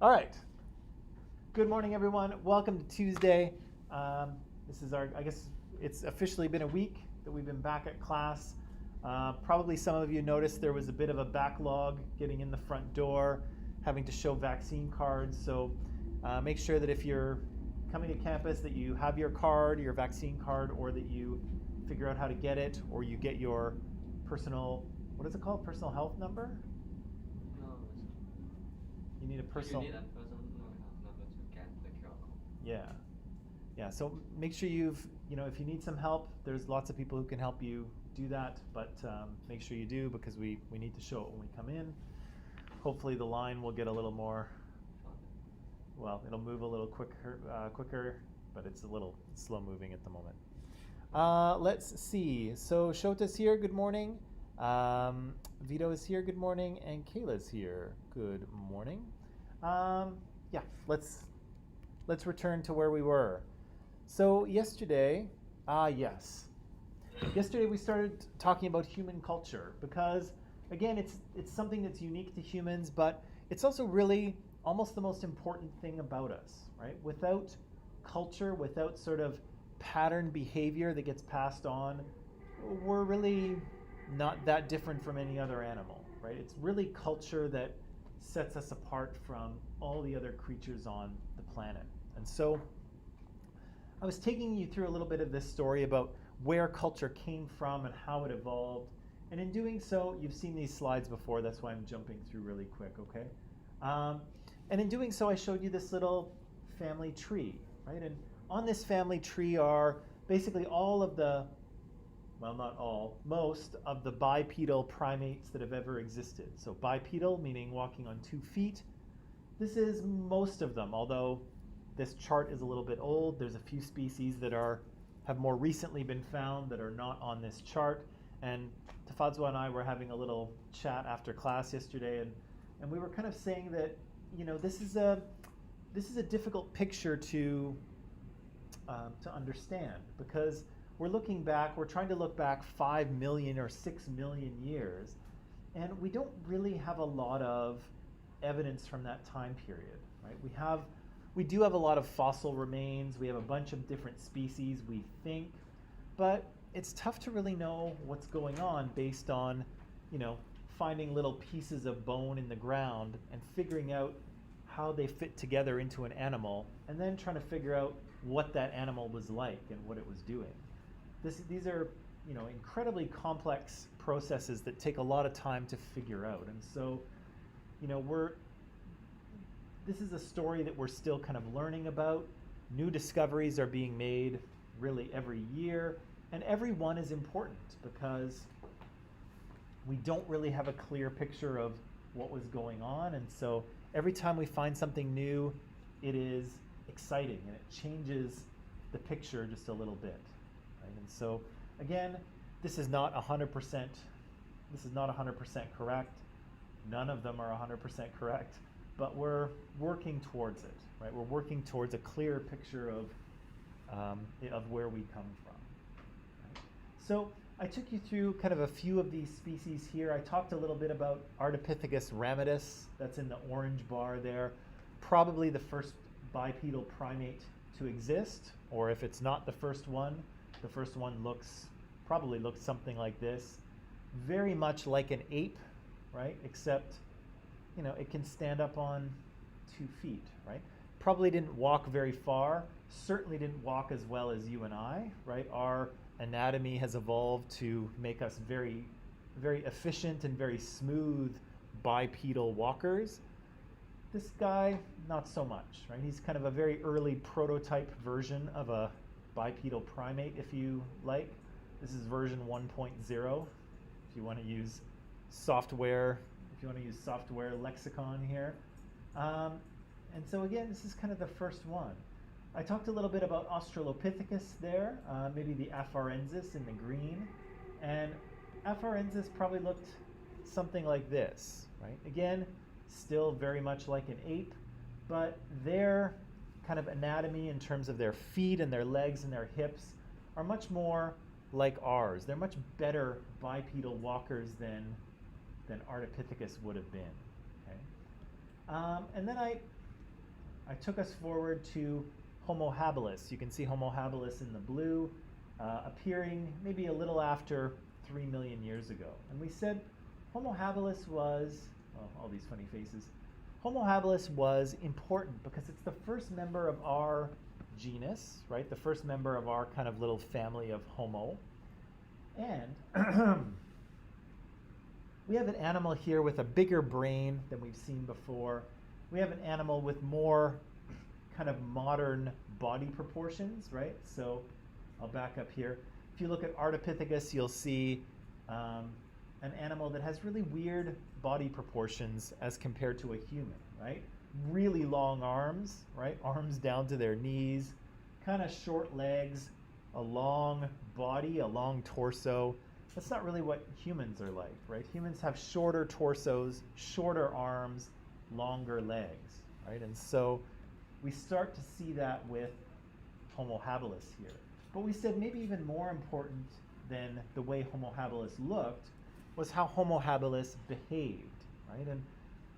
All right. Good morning, everyone. Welcome to Tuesday. This is I guess it's officially been a week that we've been back at class. Probably some of you noticed there was a bit of a backlog getting in the front door, having to show vaccine cards. So make sure that if you're coming to campus that you have your card, your vaccine card, or that you figure out how to get it, or you get your personal, what is it called? Personal health number? No, You need a personal... You need a personal health number to get the QR code. Yeah. So make sure if you need some help, there's lots of people who can help you do that, but make sure you do because we need to show it when we come in. Hopefully the line will get a little more, well, it'll move a little quicker, but it's a little slow moving at the moment. Let's see. So Shota's here, good morning. Vito is here, good morning, and Kayla's here, good morning. Let's return to where we were. So yesterday we started talking about human culture because, again, it's something that's unique to humans, but it's also really almost the most important thing about us, right? Without culture, without sort of pattern behavior that gets passed on, we're really not that different from any other animal, right? It's really culture that sets us apart from all the other creatures on the planet. And so I was taking you through a little bit of this story about where culture came from and how it evolved. And in doing so, you've seen these slides before, that's why I'm jumping through really quick, okay? And in doing so, I showed you this little family tree, right? And on this family tree are basically all of the, well, not all, most of the bipedal primates that have ever existed. So bipedal, meaning walking on 2 feet. This is most of them, although this chart is a little bit old. There's a few species that have more recently been found that are not on this chart. And Tafadzwa and I were having a little chat after class yesterday, and we were kind of saying that, this is a difficult picture to understand because we're trying to look back 5 million or 6 million years, and we don't really have a lot of evidence from that time period, right? We do have a lot of fossil remains, we have a bunch of different species, we think, but it's tough to really know what's going on based on, finding little pieces of bone in the ground and figuring out how they fit together into an animal, and then trying to figure out what that animal was like and what it was doing. These are, incredibly complex processes that take a lot of time to figure out. And so, this is a story that we're still kind of learning about. New discoveries are being made really every year, and every one is important because we don't really have a clear picture of what was going on. And so every time we find something new, it is exciting and it changes the picture just a little bit. Right? And so again, this is not 100%. This is not 100% correct. None of them are 100% correct, but we're working towards it. Right? We're working towards a clearer picture of where we come from. Right? So I took you through kind of a few of these species here. I talked a little bit about Ardipithecus ramidus. That's in the orange bar there. Probably the first bipedal primate to exist, or if it's not the first one probably looks something like this. Very much like an ape, right? Except, it can stand up on 2 feet, right? Probably didn't walk very far, certainly didn't walk as well as you and I, right? Our anatomy has evolved to make us very, very efficient and very smooth bipedal walkers. This guy, not so much, right? He's kind of a very early prototype version of a bipedal primate, if you like. This is version 1.0, if you want to use software lexicon here. And so again, this is kind of the first one. I talked a little bit about Australopithecus there, maybe the Afarensis in the green. And Afarensis probably looked something like this, right? Again, still very much like an ape, but their kind of anatomy in terms of their feet and their legs and their hips are much more like ours. They're much better bipedal walkers than Ardipithecus would have been. Okay? And then I I took us forward to Homo habilis. You can see Homo habilis in the blue, appearing maybe a little after 3 million years ago. And we said Homo habilis was, well, all these funny faces. Homo habilis was important because it's the first member of our genus, right? The first member of our kind of little family of Homo. And we have an animal here with a bigger brain than we've seen before. We have an animal with more kind of modern body proportions, right? So I'll back up here. If you look at Ardipithecus, you'll see an animal that has really weird body proportions as compared to a human, right? Really long arms, right? Arms down to their knees, kind of short legs, a long body, a long torso. That's not really what humans are like, right? Humans have shorter torsos, shorter arms, longer legs, right? And so we start to see that with Homo habilis here. But we said maybe even more important than the way Homo habilis looked was how Homo habilis behaved, right? And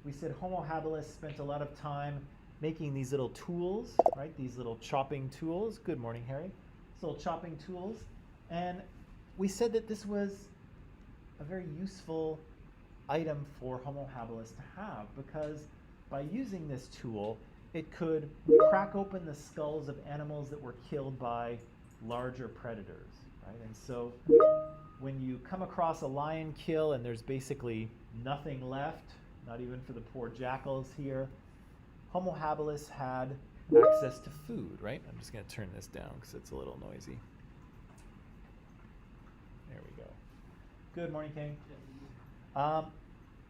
we said Homo habilis spent a lot of time making these little tools, right? These little chopping tools. Good morning, Harry. These little chopping tools. And we said that this was a very useful item for Homo habilis to have because by using this tool, it could crack open the skulls of animals that were killed by larger predators, right? And so when you come across a lion kill and there's basically nothing left, not even for the poor jackals here, Homo habilis had access to food, right? I'm just going to turn this down because it's a little noisy. There we go. Good morning, King.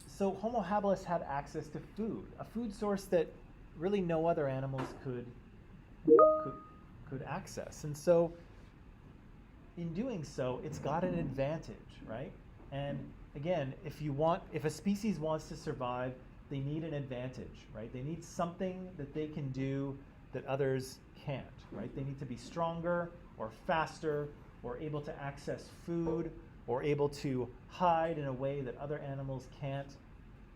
So Homo habilis had access to food, a food source that really no other animals could access. And so in doing so, it's got an advantage, right? And again, if a species wants to survive, they need an advantage, right? They need something that they can do that others can't, right? They need to be stronger or faster or able to access food or able to hide in a way that other animals can't.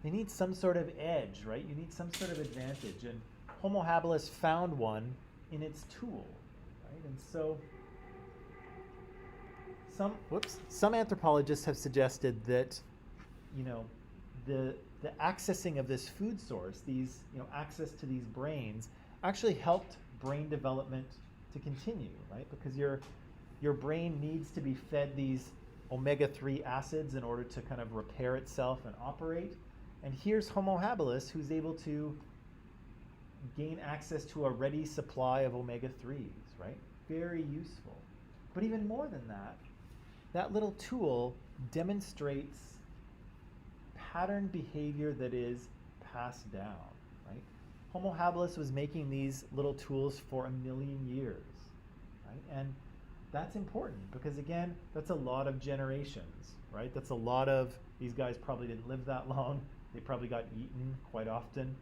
They need some sort of edge, right? You need some sort of advantage. And Homo habilis found one in its tool, right? And so some anthropologists have suggested that, the accessing of this food source, access to these brains, actually helped brain development to continue, right? Because your brain needs to be fed these omega-3 acids in order to kind of repair itself and operate. And here's Homo habilis who's able to gain access to a ready supply of omega-3s, right? Very useful. But even more than that, that little tool demonstrates pattern behavior that is passed down, right? Homo habilis was making these little tools for 1 million years, right? And that's important because, again, that's a lot of generations, right? That's a lot of, these guys probably didn't live that long. They probably got eaten quite often.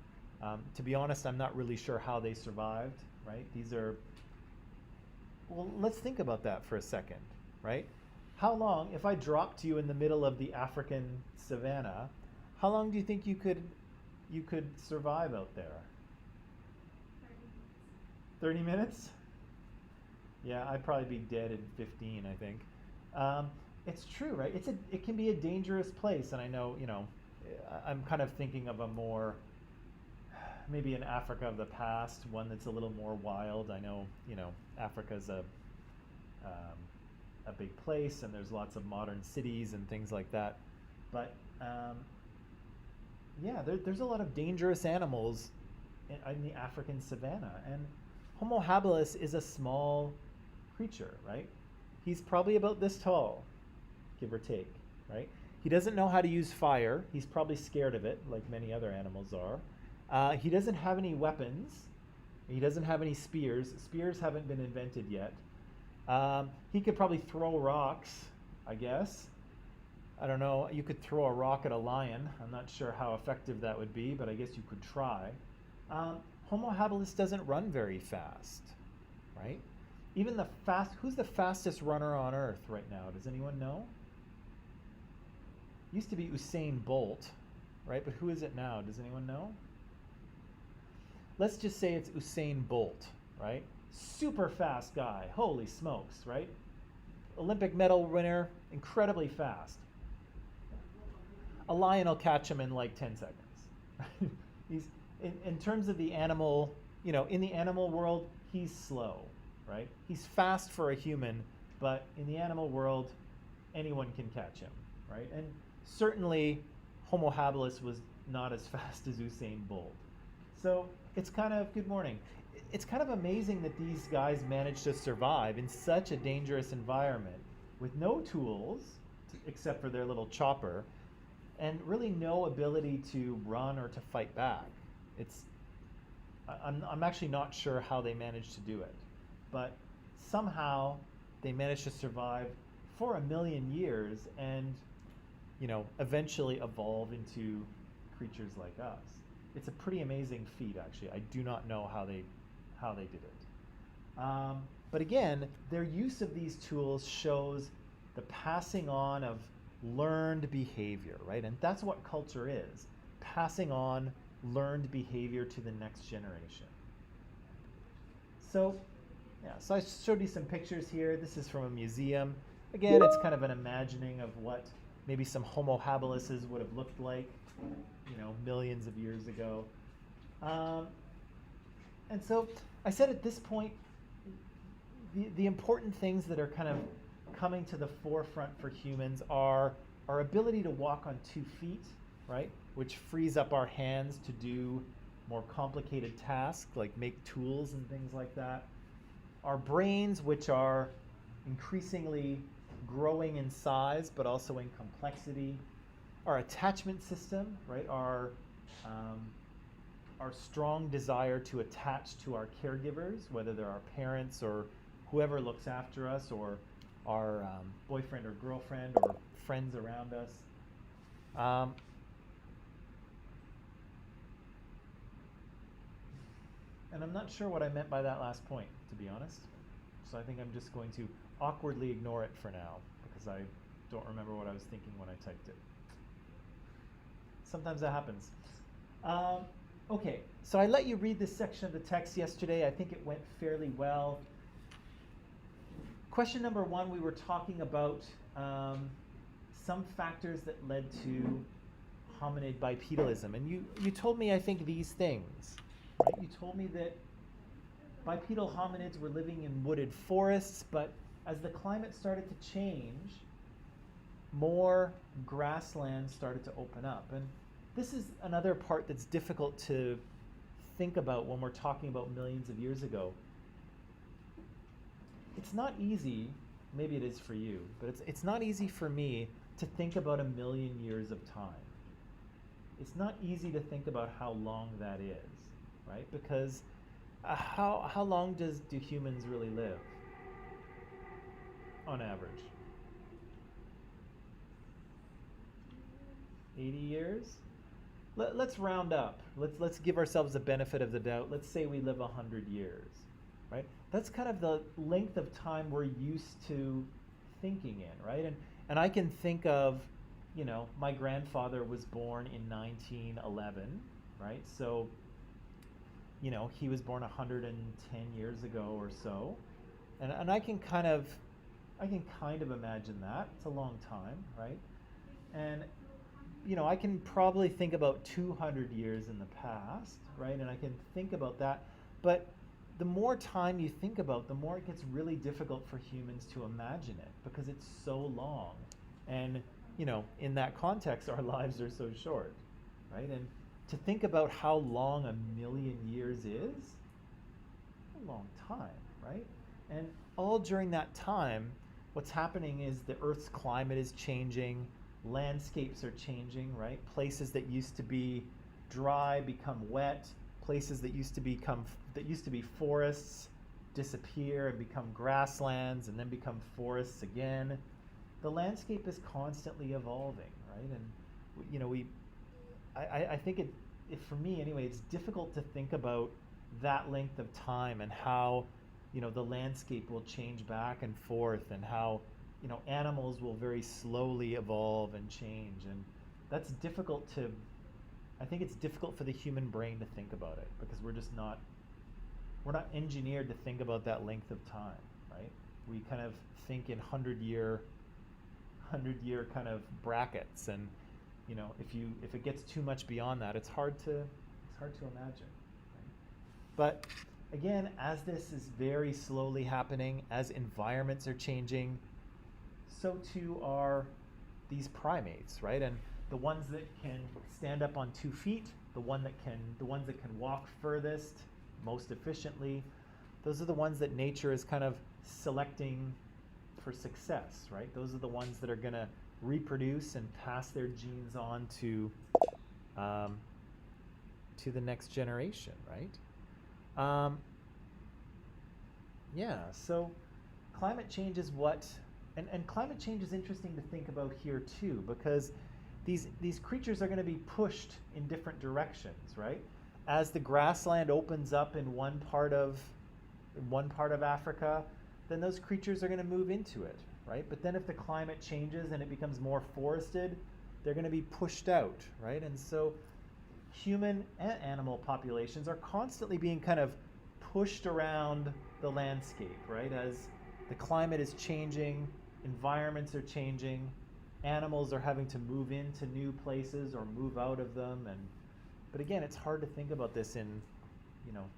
To be honest, I'm not really sure how they survived, right? Well, let's think about that for a second, right? How long, if I dropped you in the middle of the African savanna, how long do you think you could survive out there? 30 minutes? Yeah, I'd probably be dead in 15, I think. It's true, right? It can be a dangerous place, and I know, I'm kind of thinking of a more, maybe an Africa of the past, one that's a little more wild. I know, Africa's a big place, and there's lots of modern cities and things like that. But there's a lot of dangerous animals in the African savanna, and Homo habilis is a small creature, right? He's probably about this tall, give or take, right? He doesn't know how to use fire. He's probably scared of it, like many other animals are. He doesn't have any weapons. He doesn't have any spears. Spears haven't been invented yet. He could probably throw rocks, I guess. I don't know. You could throw a rock at a lion. I'm not sure how effective that would be, but I guess you could try. Homo habilis doesn't run very fast, right? Who's the fastest runner on Earth right now? Does anyone know? Used to be Usain Bolt, right? But who is it now? Does anyone know? let's just say it's Usain Bolt, right? Super fast guy, holy smokes, right? Olympic medal winner, incredibly fast. A lion will catch him in like 10 seconds. He's in terms of the animal, in the animal world, he's slow, right? He's fast for a human, but in the animal world, anyone can catch him, right? And certainly Homo habilis was not as fast as Usain Bolt. So it's kind of, good morning. It's kind of amazing that these guys managed to survive in such a dangerous environment with no tools, except for their little chopper, and really no ability to run or to fight back. I'm actually not sure how they managed to do it, but somehow they managed to survive for 1,000,000 years and eventually evolve into creatures like us. It's a pretty amazing feat, actually. I do not know how they did it. But again, their use of these tools shows the passing on of learned behavior, right? And that's what culture is, passing on learned behavior to the next generation. So I showed you some pictures here. This is from a museum. Again, it's kind of an imagining of what maybe some Homo habilises would have looked like, millions of years ago. And so I said at this point, the important things that are kind of coming to the forefront for humans are our ability to walk on 2 feet, right? Which frees up our hands to do more complicated tasks like make tools and things like that. Our brains, which are increasingly growing in size but also in complexity. Our attachment system, right? Our strong desire to attach to our caregivers, whether they're our parents or whoever looks after us, or our boyfriend or girlfriend or friends around us. And I'm not sure what I meant by that last point, to be honest. So I think I'm just going to awkwardly ignore it for now, because I don't remember what I was thinking when I typed it. Sometimes that happens. Okay, so I let you read this section of the text yesterday. I think it went fairly well. Question number 1, we were talking about some factors that led to hominid bipedalism. And you told me, I think, these things. Right? You told me that bipedal hominids were living in wooded forests, but as the climate started to change, more grassland started to open up. And this is another part that's difficult to think about when we're talking about millions of years ago. It's not easy, maybe it is for you, but it's not easy for me to think about 1,000,000 years of time. It's not easy to think about how long that is, right? Because how long do humans really live on average? 80 years? Let's round up. Let's give ourselves the benefit of the doubt. Let's say we live 100 years, right? That's kind of the length of time we're used to thinking in, right? And I can think of, my grandfather was born in 1911, right? So, he was born 110 years ago or so. And I can kind of imagine that. It's a long time, right? And I can probably think about 200 years in the past, right? And I can think about that. But the more time you think about, the more it gets really difficult for humans to imagine it, because it's so long. And, in that context, our lives are so short, right? And to think about how long 1,000,000 years is a long time, right? And all during that time, what's happening is the Earth's climate is changing, landscapes are changing, right? Places that used to be dry become wet, places that used to be forests disappear and become grasslands and then become forests again. The landscape is constantly evolving, right? And I think for me anyway, it's difficult to think about that length of time and how the landscape will change back and forth, and how animals will very slowly evolve and change. And that's difficult to I think it's difficult for the human brain to think about it because we're not engineered to think about that length of time, right? We kind of think in hundred year kind of brackets, and if it gets too much beyond that, it's hard to imagine. Right? But again, as this is very slowly happening, as environments are changing, so too are these primates, right? And the ones that can stand up on 2 feet, the ones that can walk furthest, most efficiently, those are the ones that nature is kind of selecting for success, right? Those are the ones that are going to reproduce and pass their genes on to the next generation, right? Yeah, so climate change is and climate change is interesting to think about here too, because these creatures are going to be pushed in different directions, right? As the grassland opens up in one part of Africa, then those creatures are going to move into it, right? But then if the climate changes and it becomes more forested, they're going to be pushed out, right? And so human and animal populations are constantly being kind of pushed around the landscape, right? As the climate is changing, environments are changing, animals are having to move into new places or move out of them, but again, it's hard to think about this in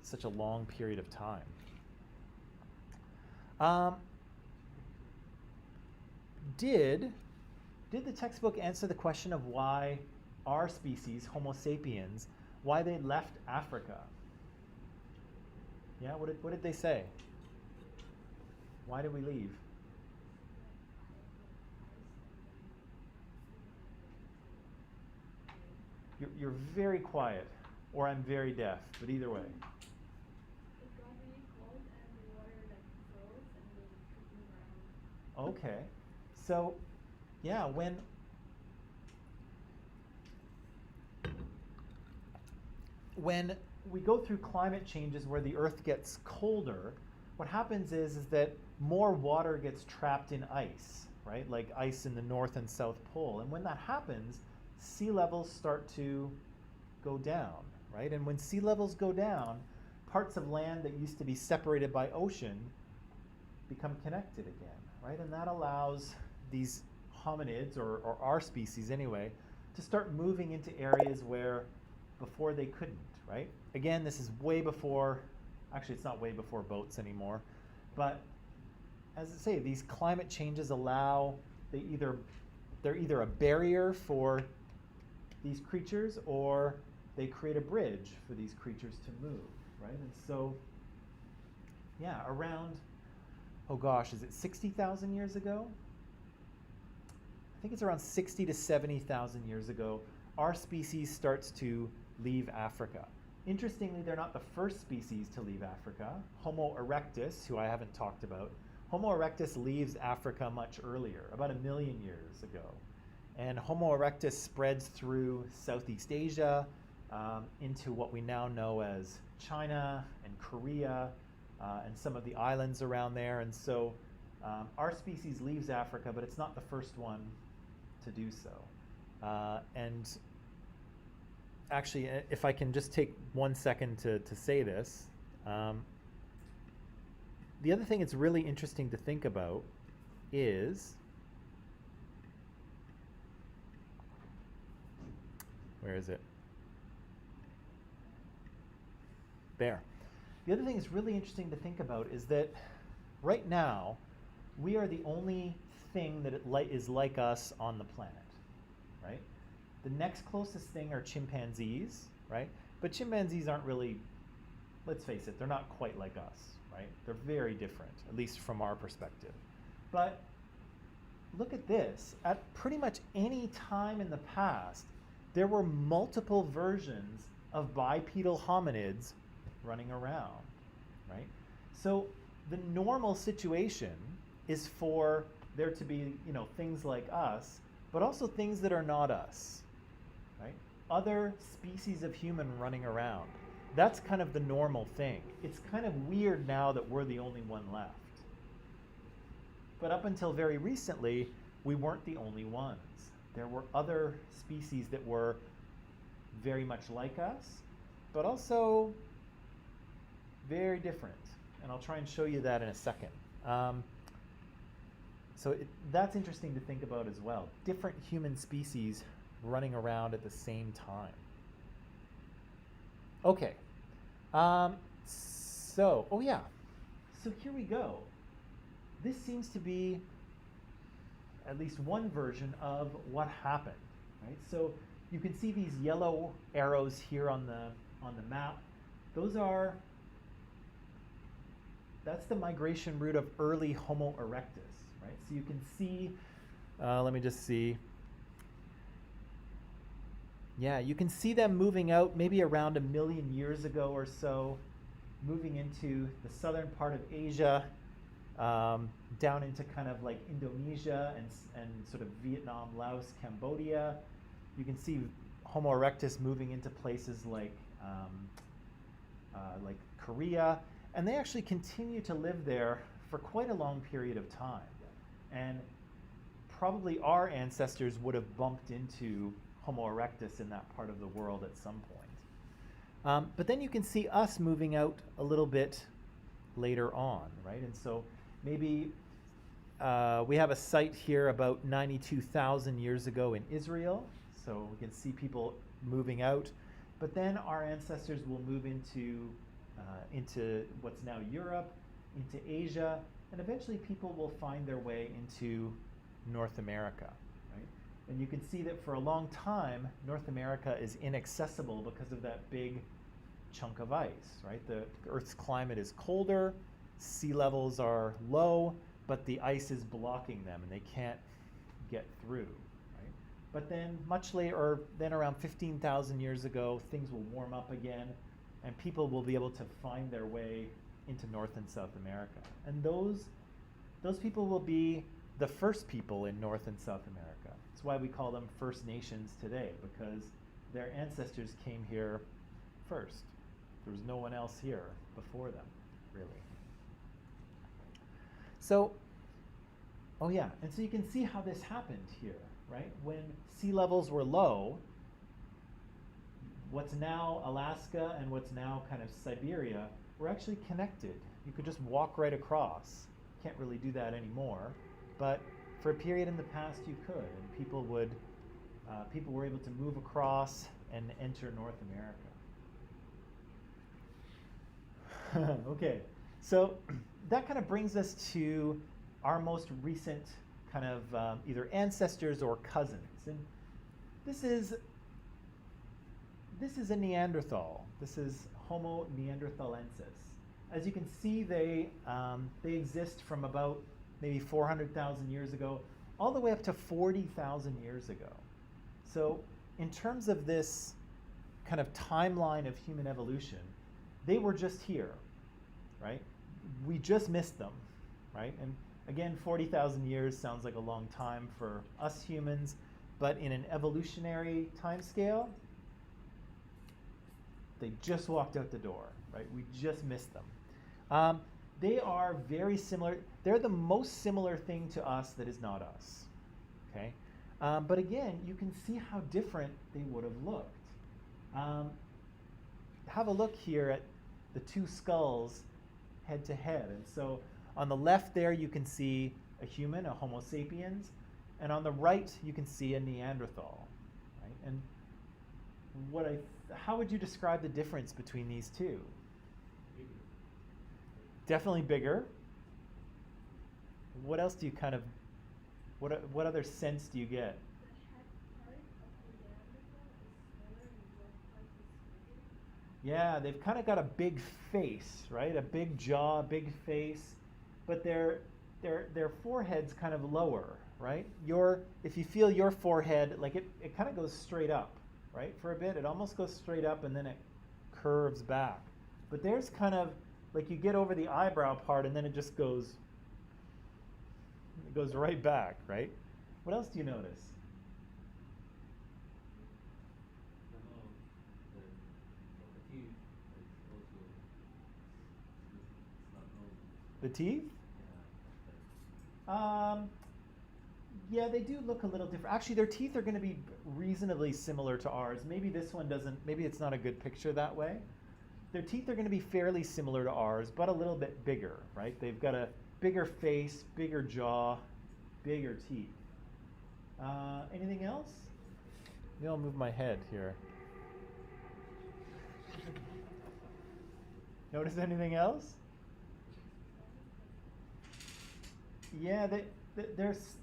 such a long period of time. Did the textbook answer the question of why our species, Homo sapiens, why they left Africa? Yeah, what did they say? Why did we leave? You're very quiet, or I'm very deaf, but either way. It got really cold and the water froze and they couldn't move around. Okay, so yeah, when we go through climate changes where the Earth gets colder, what happens is that more water gets trapped in ice, right? Like ice in the North and South Pole. And when that happens, sea levels start to go down, right? And when sea levels go down, parts of land that used to be separated by ocean become connected again, right? And that allows these hominids, or our species anyway, to start moving into areas where before they couldn't, right? Again, this is way before, actually it's not way before boats anymore, but as I say, these climate changes allow, they're either a barrier for these creatures or they create a bridge for these creatures to move, right? And so, yeah, around, oh gosh, is it 60,000 years ago? I think it's around 60 to 70,000 years ago, our species starts to leave Africa. Interestingly, they're not the first species to leave Africa. Homo erectus, who I haven't talked about, Homo erectus leaves Africa much earlier, about 1 million years ago. And Homo erectus spreads through Southeast Asia into what we now know as China and Korea and some of the islands around there. And so our species leaves Africa, but it's not the first one to do so. And actually, if I can just take 1 second to say this, the other thing that's really interesting to think about is, where is it? There. The other thing that's really interesting to think about is that right now, we are the only thing that is like us on the planet, right? The next closest thing are chimpanzees, right? But chimpanzees aren't really, let's face it, they're not quite like us, right? They're very different, at least from our perspective. But look at this. At pretty much any time in the past, there were multiple versions of bipedal hominids running around, right? So the normal situation is for there to be, things like us, but also things that are not us, right? Other species of human running around. That's kind of the normal thing. It's kind of weird now that we're the only one left. But up until very recently, we weren't the only ones. There were other species that were very much like us, but also very different. And I'll try and show you that in a second. That's interesting to think about as well. Different human species running around at the same time. Okay. So here we go. This seems to be at least one version of what happened, right? So you can see these yellow arrows here on the map. That's the migration route of early Homo erectus, right? So you can see, let me just see. Yeah, you can see them moving out maybe around 1 million years ago or so, moving into the southern part of Asia, down into kind of like Indonesia and sort of Vietnam, Laos, Cambodia. You can see Homo erectus moving into places like Korea, and they actually continue to live there for quite a long period of time. And probably our ancestors would have bumped into Homo erectus in that part of the world at some point. But then you can see us moving out a little bit later on, right? And so maybe we have a site here about 92,000 years ago in Israel. So we can see people moving out. But then our ancestors will move into what's now Europe, into Asia, and eventually people will find their way into North America, right? And you can see that for a long time, North America is inaccessible because of that big chunk of ice, right? The Earth's climate is colder, sea levels are low, but the ice is blocking them and they can't get through, right? But then much later, or then around 15,000 years ago, things will warm up again and people will be able to find their way into North and South America. And those people will be the first people in North and South America. That's why we call them First Nations today, because their ancestors came here first. There was no one else here before them, really. So, and so you can see how this happened here, right? When sea levels were low, what's now Alaska and what's now kind of Siberia were actually connected. You could just walk right across. Can't really do that anymore, but for a period in the past you could, and people were able to move across and enter North America. Okay, so that kind of brings us to our most recent kind of either ancestors or cousins, and this is a Neanderthal. This is Homo neanderthalensis. As you can see, they exist from about maybe 400,000 years ago, all the way up to 40,000 years ago. So in terms of this kind of timeline of human evolution, they were just here, right? We just missed them, right? And again, 40,000 years sounds like a long time for us humans, but in an evolutionary time scale, they just walked out the door, right? We just missed them. They are very similar. They're the most similar thing to us that is not us, okay? But again, you can see how different they would have looked. Have a look here at the two skulls head to head. And so on the left there, you can see a human, a Homo sapiens, and on the right, you can see a Neanderthal, right? And how would you describe the difference between these two? Bigger. Definitely bigger. What else do you kind of, what other sense do you get? The head part of the Neanderthal is smaller and the jaw part is bigger. Yeah, they've kind of got a big face, right? A big jaw, big face, but their forehead's kind of lower, right? If you feel your forehead, like it kind of goes straight up, right? For a bit, it almost goes straight up and then it curves back. But there's kind of, like you get over the eyebrow part and then it just goes right back, right? What else do you notice? The teeth is also it's not normal. The teeth? Yeah. Yeah, they do look a little different. Actually, their teeth are going to be reasonably similar to ours. Maybe this one doesn't, maybe it's not a good picture that way. Their teeth are going to be fairly similar to ours, but a little bit bigger, right? They've got a bigger face, bigger jaw, bigger teeth. Anything else? Maybe I'll move my head here. Notice anything else? Yeah,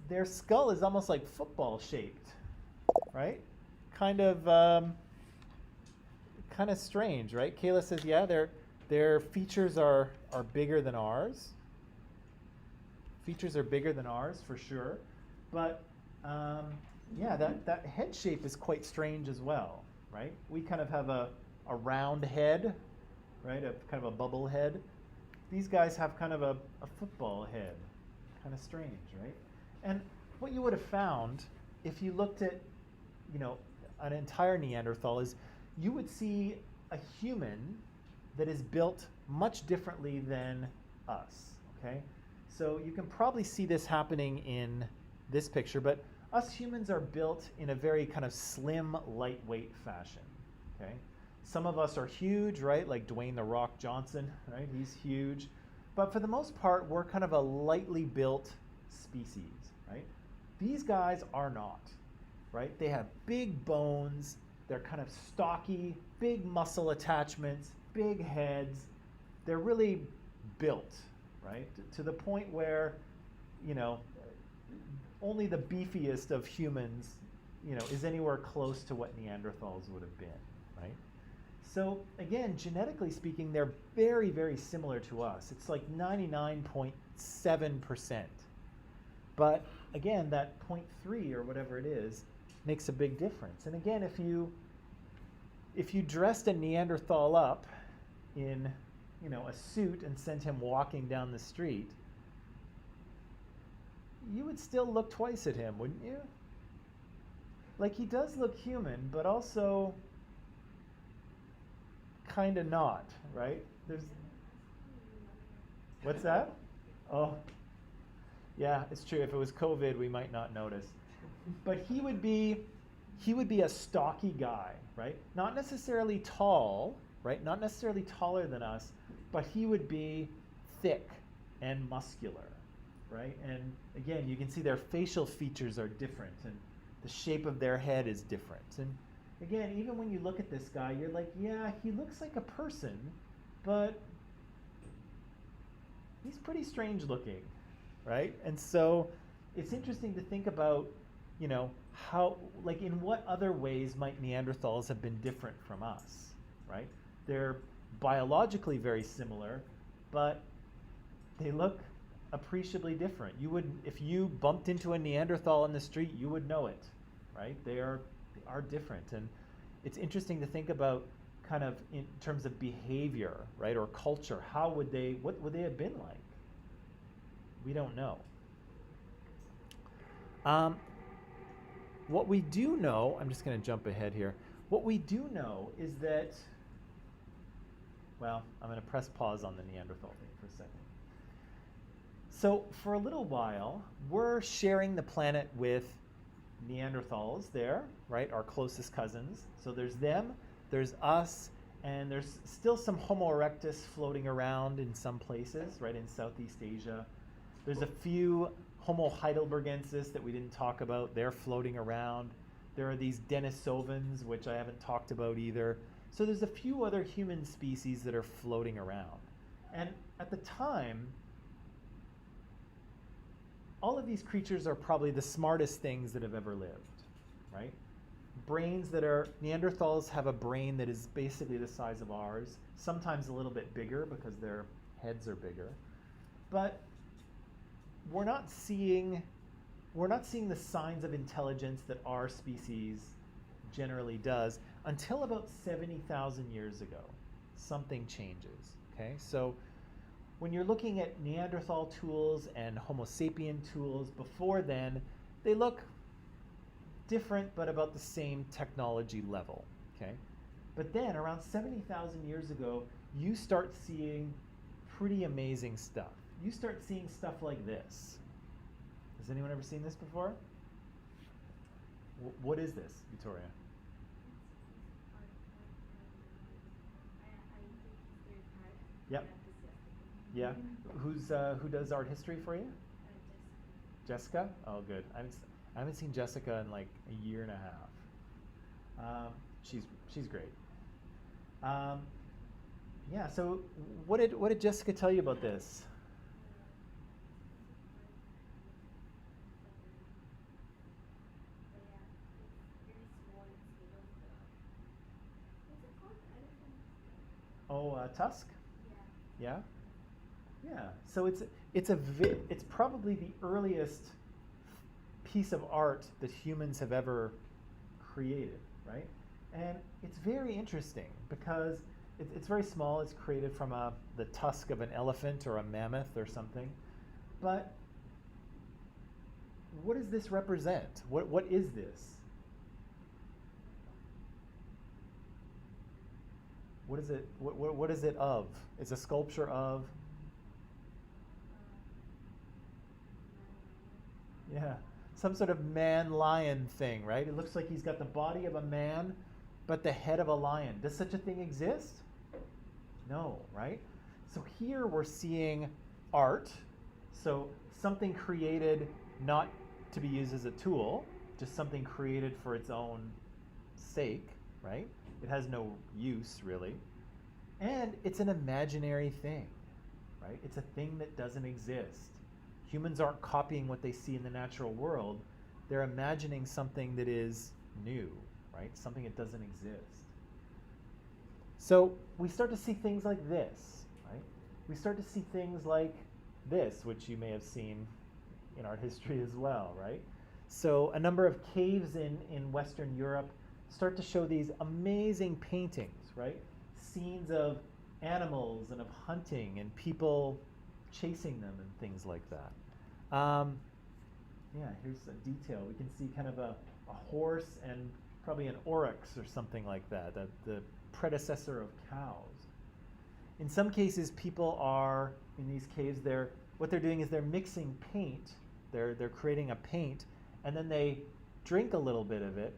their skull is almost like football shaped, right? Kind of strange, right? Kayla says, yeah, their features are bigger than ours. Features are bigger than ours for sure, but yeah, that head shape is quite strange as well, right? We kind of have a round head, right? A kind of a bubble head. These guys have kind of a football head. Kind of strange, right? And what you would have found if you looked at, an entire Neanderthal is you would see a human that is built much differently than us, okay? So you can probably see this happening in this picture, but us humans are built in a very kind of slim, lightweight fashion, okay? Some of us are huge, right? Like Dwayne "The Rock" Johnson, right? He's huge. But for the most part, we're kind of a lightly built species, right? These guys are not, right? They have big bones. They're kind of stocky, big muscle attachments, big heads. They're really built, right? To the point where, only the beefiest of humans, is anywhere close to what Neanderthals would have been, right? So again, genetically speaking, they're very, very similar to us. It's like 99.7%. But again, that 0.3 or whatever it is makes a big difference. And again, if you dressed a Neanderthal up in, a suit and sent him walking down the street, you would still look twice at him, wouldn't you? Like, he does look human, but also kind of not, right? What's that? Oh, yeah, it's true. If it was COVID, we might not notice. But he would be a stocky guy, right? Not necessarily tall, right? Not necessarily taller than us, but he would be thick and muscular, right? And again, you can see their facial features are different, and the shape of their head is different. And again, even when you look at this guy, you're like, yeah, he looks like a person, but he's pretty strange looking, right? And so it's interesting to think about, how, like, in what other ways might Neanderthals have been different from us, right? They're biologically very similar, but they look appreciably different. You would, if you bumped into a Neanderthal in the street, you would know it, right? They are different. And it's interesting to think about kind of in terms of behavior, right, or culture. What would they have been like? We don't know. What we do know, I'm just going to jump ahead here. What we do know is that, well, I'm going to press pause on the Neanderthal thing for a second. So for a little while, we're sharing the planet with Neanderthals there, right, our closest cousins. So there's them, there's us, and there's still some Homo Erectus floating around in some places, right, in Southeast Asia. There's a few Homo heidelbergensis that we didn't talk about. They're floating around. There are these Denisovans, which I haven't talked about either. So there's a few other human species that are floating around. And at the time, all of these creatures are probably the smartest things that have ever lived, right? Brains that are, Neanderthals have a brain that is basically the size of ours, sometimes a little bit bigger because their heads are bigger. But we're not seeing the signs of intelligence that our species generally does until about 70,000 years ago. Something changes, okay? So when you're looking at Neanderthal tools and Homo sapien tools before then, they look different but about the same technology level, okay? But then around 70,000 years ago, you start seeing pretty amazing stuff. You start seeing stuff like this. Has anyone ever seen this before? What is this, Victoria? Yep. Yeah. Who does art history for you? Jessica? Oh, good. I haven't seen Jessica in like a year and a half. She's great. Yeah. So what did Jessica tell you about this? Oh, tusk. Yeah. Yeah. So it's probably the earliest piece of art that humans have ever created, right? And it's very interesting because it's very small. It's created from the tusk of an elephant or a mammoth or something. But what does this represent? What is this? What is it? What is it of? It's a sculpture of. Yeah, some sort of man-lion thing, right? It looks like he's got the body of a man, but the head of a lion. Does such a thing exist? No, right? So here we're seeing art. So something created not to be used as a tool, just something created for its own sake, right? It has no use, really. And it's an imaginary thing, right? It's a thing that doesn't exist. Humans aren't copying what they see in the natural world. They're imagining something that is new, right? Something that doesn't exist. So we start to see things like this, right? We start to see things like this, which you may have seen in art history as well, right? So a number of caves in Western Europe start to show these amazing paintings, right? Scenes of animals and of hunting and people chasing them and things like that. Yeah, here's a detail. We can see kind of a horse and probably an oryx or something like that, the predecessor of cows. In some cases, people are, in these caves, what they're doing is they're mixing paint. They're creating a paint, and then they drink a little bit of it,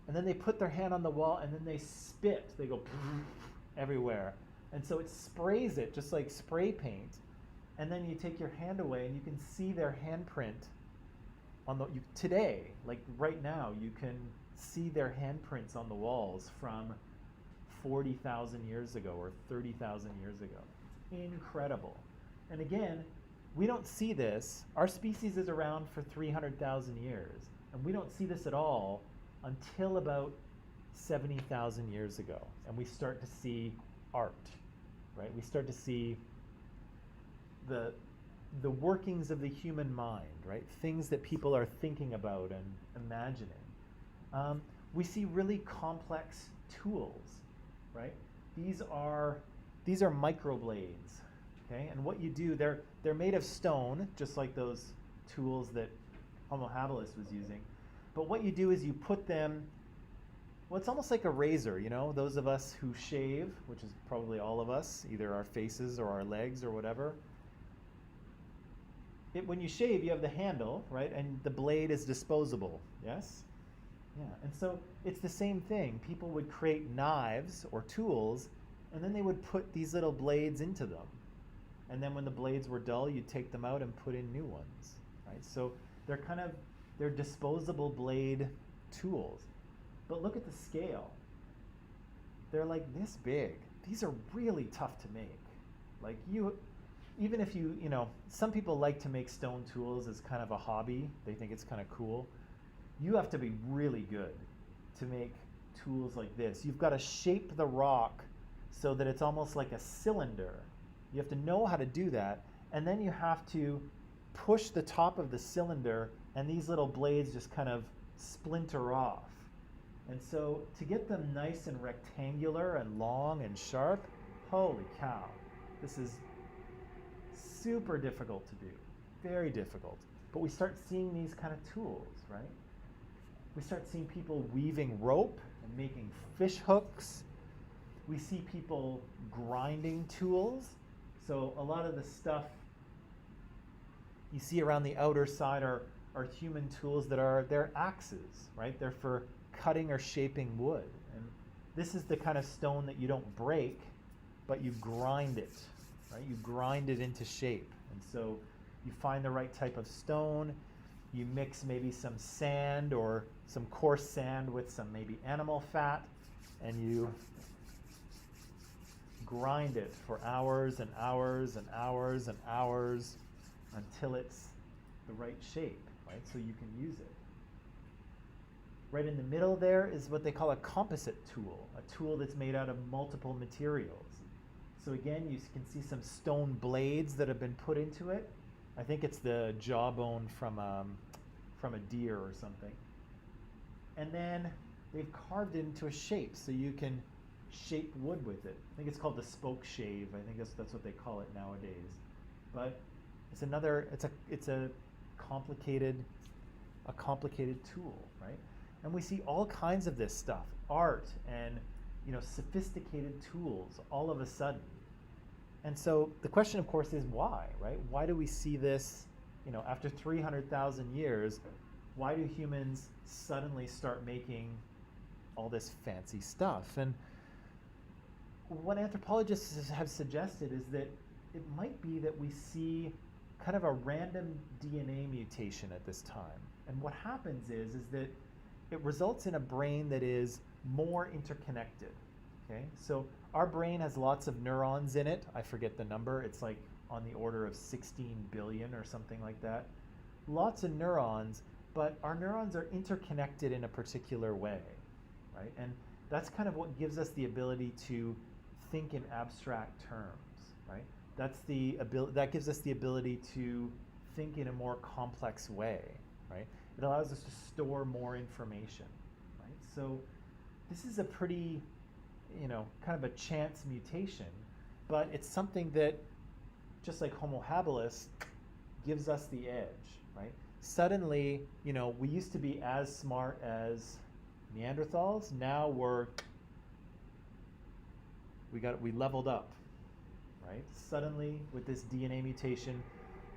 and then they put their hand on the wall, and then they spit. They go everywhere. And so it sprays it, just like spray paint. And then you take your hand away, and you can see their handprint on today, like right now, you can see their handprints on the walls from 40,000 years ago or 30,000 years ago. It's incredible. And again, we don't see this. Our species is around for 300,000 years, and we don't see this at all until about 70,000 years ago. And we start to see art, right? We start to see the workings of the human mind, right? Things that people are thinking about and imagining. We see really complex tools, right? These are microblades, okay? And what you do, they're made of stone, just like those tools that Homo habilis was using. But what you do is you put them, well, it's almost like a razor, you know? Those of us who shave, which is probably all of us, either our faces or our legs or whatever. When you shave, you have the handle, right? And the blade is disposable, yes? Yeah, and so it's the same thing. People would create knives or tools, and then they would put these little blades into them. And then when the blades were dull, you'd take them out and put in new ones, right? So they're disposable blade tools. But look at the scale. They're like this big. These are really tough to make. Like even if you know, some people like to make stone tools as kind of a hobby. They think it's kind of cool. You have to be really good to make tools like this. You've got to shape the rock so that it's almost like a cylinder. You have to know how to do that, and then you have to push the top of the cylinder, and these little blades just kind of splinter off. And so to get them nice and rectangular and long and sharp, holy cow, this is super difficult to do, very difficult. But we start seeing these kind of tools, right? We start seeing people weaving rope and making fish hooks. We see people grinding tools. So a lot of the stuff you see around the outer side are are human tools they're axes, right? They're for cutting or shaping wood. And this is the kind of stone that you don't break, but you grind it, right? You grind it into shape. And so you find the right type of stone, you mix maybe some sand or some coarse sand with some maybe animal fat, and you grind it for hours and hours and hours and hours until it's the right shape, right? So you can use it. Right in the middle there is what they call a composite tool, a tool that's made out of multiple materials. So again, you can see some stone blades that have been put into it. I think it's the jawbone from a deer or something. And then they've carved it into a shape so you can shape wood with it. I think it's called the spoke shave. I think that's what they call it nowadays. But it's a complicated tool, right? And we see all kinds of this stuff, art and sophisticated tools all of a sudden. And so the question, of course, is why, right? Why do we see this, after 300,000 years, why do humans suddenly start making all this fancy stuff? And what anthropologists have suggested is that it might be that we see kind of a random DNA mutation at this time. And what happens is that it results in a brain that is more interconnected. Okay, so our brain has lots of neurons in it. I forget the number. It's like on the order of 16 billion or something like that. Lots of neurons, but our neurons are interconnected in a particular way, right? And that's kind of what gives us the ability to think in abstract terms, right? That gives us the ability to think in a more complex way, right? It allows us to store more information, right? So this is a pretty, kind of a chance mutation, but it's something that, just like Homo habilis, gives us the edge, right? Suddenly, we used to be as smart as Neanderthals. Now we leveled up, right? Suddenly, with this DNA mutation,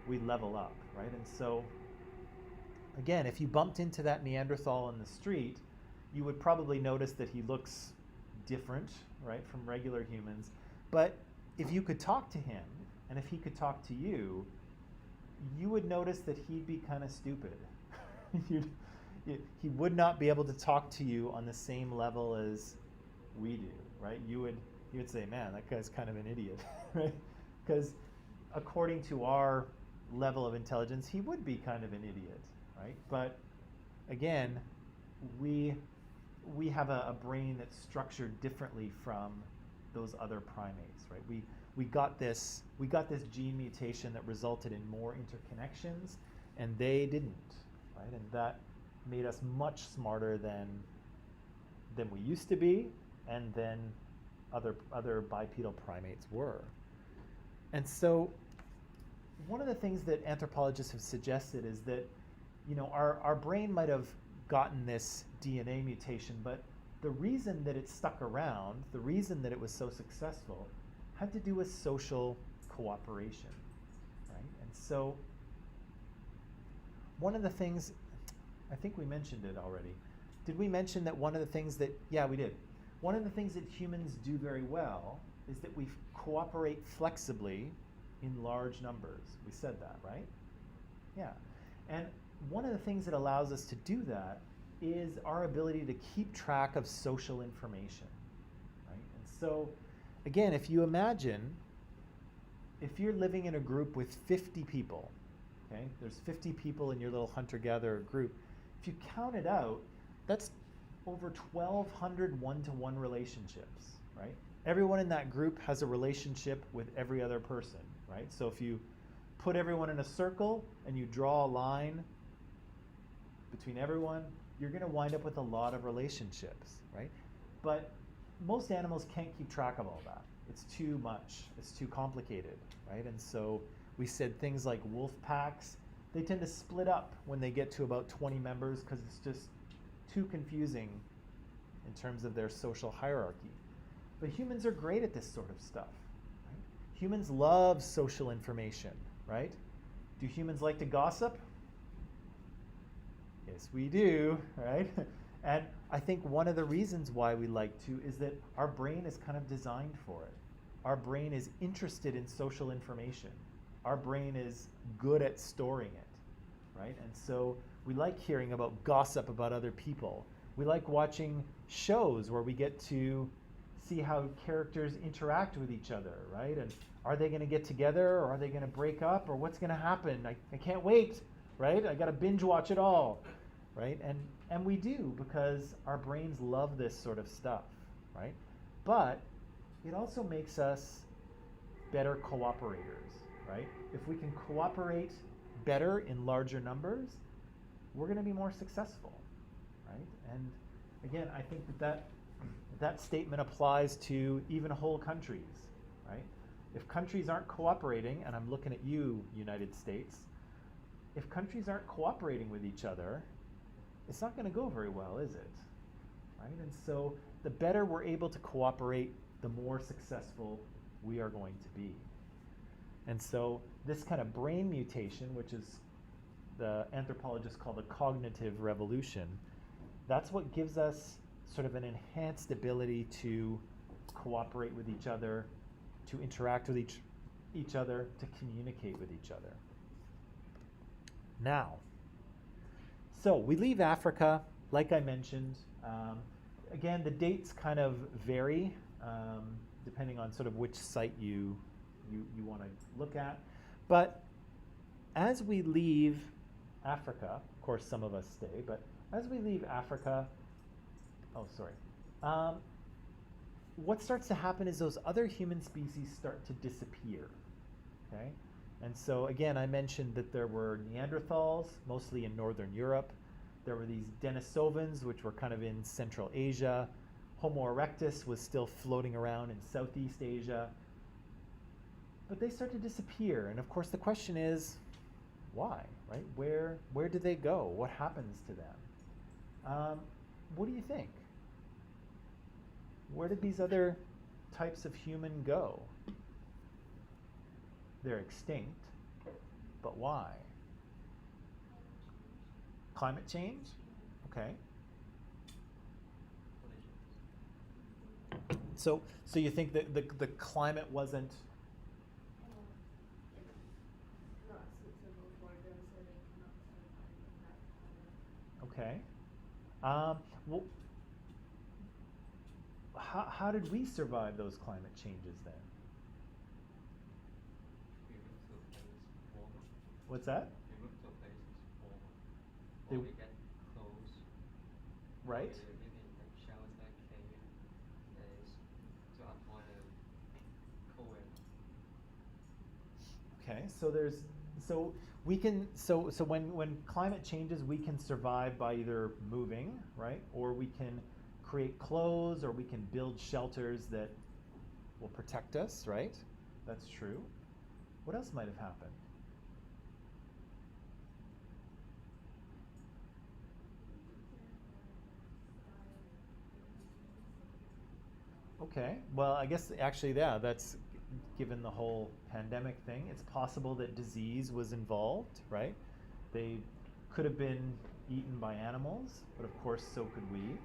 we level up, right? And so, again, if you bumped into that Neanderthal in the street, you would probably notice that he looks different, right, from regular humans. But if you could talk to him, and if he could talk to you, you would notice that he'd be kind of stupid. He would not be able to talk to you on the same level as we do, right? You would say, man, that guy's kind of an idiot, right? Because according to our level of intelligence, he would be kind of an idiot, right? But again, we have a brain that's structured differently from those other primates, right? We got this gene mutation that resulted in more interconnections, and they didn't, right? And that made us much smarter than we used to be, and than other bipedal primates were. And so one of the things that anthropologists have suggested is that our brain might have gotten this DNA mutation, but the reason that it stuck around, the reason that it was so successful, had to do with social cooperation, right? And so one of the things, I think we mentioned it already. Did we mention that one of the things that, yeah, we did. One of the things that humans do very well is that we cooperate flexibly in large numbers. We said that, right? Yeah. And one of the things that allows us to do that is our ability to keep track of social information, right? And so, again, if you imagine, if you're living in a group with 50 people, okay, there's 50 people in your little hunter-gatherer group. If you count it out, that's over 1,200 one-to-one relationships, right? Everyone in that group has a relationship with every other person, right? So if you put everyone in a circle and you draw a line between everyone, you're going to wind up with a lot of relationships, right? But most animals can't keep track of all that. It's too much. It's too complicated, right? And so we said things like wolf packs, they tend to split up when they get to about 20 members because it's just too confusing in terms of their social hierarchy. But humans are great at this sort of stuff, right? Humans love social information, right? Do humans like to gossip? Yes, we do, right? And I think one of the reasons why we like to is that our brain is kind of designed for it. Our brain is interested in social information. Our brain is good at storing it, right? And so we like hearing about gossip about other people. We like watching shows where we get to see how characters interact with each other, right? And are they going to get together, or are they going to break up, or what's going to happen? I can't wait, right? I got to binge watch it all, right? And we do, because our brains love this sort of stuff, right? But it also makes us better cooperators, right? If we can cooperate better in larger numbers, we're going to be more successful, right? And again, I think that statement applies to even whole countries, right? If countries aren't cooperating, and I'm looking at you, United States, if countries aren't cooperating with each other, it's not going to go very well, is it? Right? And so the better we're able to cooperate, the more successful we are going to be. And so this kind of brain mutation, which is the anthropologists call the cognitive revolution, that's what gives us sort of an enhanced ability to cooperate with each other, to interact with each other, to communicate with each other. Now, so we leave Africa, like I mentioned. Again, the dates kind of vary depending on sort of which site you want to look at. But as we leave Africa, of course some of us stay, but as we leave Africa, what starts to happen is those other human species start to disappear, okay? And so again, I mentioned that there were Neanderthals, mostly in Northern Europe. There were these Denisovans, which were kind of in Central Asia. Homo erectus was still floating around in Southeast Asia. But they start to disappear. And of course, the question is, why, right? Where do they go? What happens to them? What do you think? Where did these other types of human go? They're extinct, but why? Climate change? Okay. So you think that the climate wasn't Not suitable for them, so they cannot survive in that climate. okay? Well, how did we survive those climate changes then? We move to a place warmer. What's that? We move to a place warmer. They- Or we get clothes. Right. Or we live in like shelter cave days to avoid the cold weather. Okay, so when climate changes, we can survive by either moving, right, or we can create clothes, or we can build shelters that will protect us, right? That's true. What else might have happened? Okay, well, I guess actually, yeah, that's given the whole pandemic thing. It's possible that disease was involved, right? They could have been eaten by animals, but of course, so could we.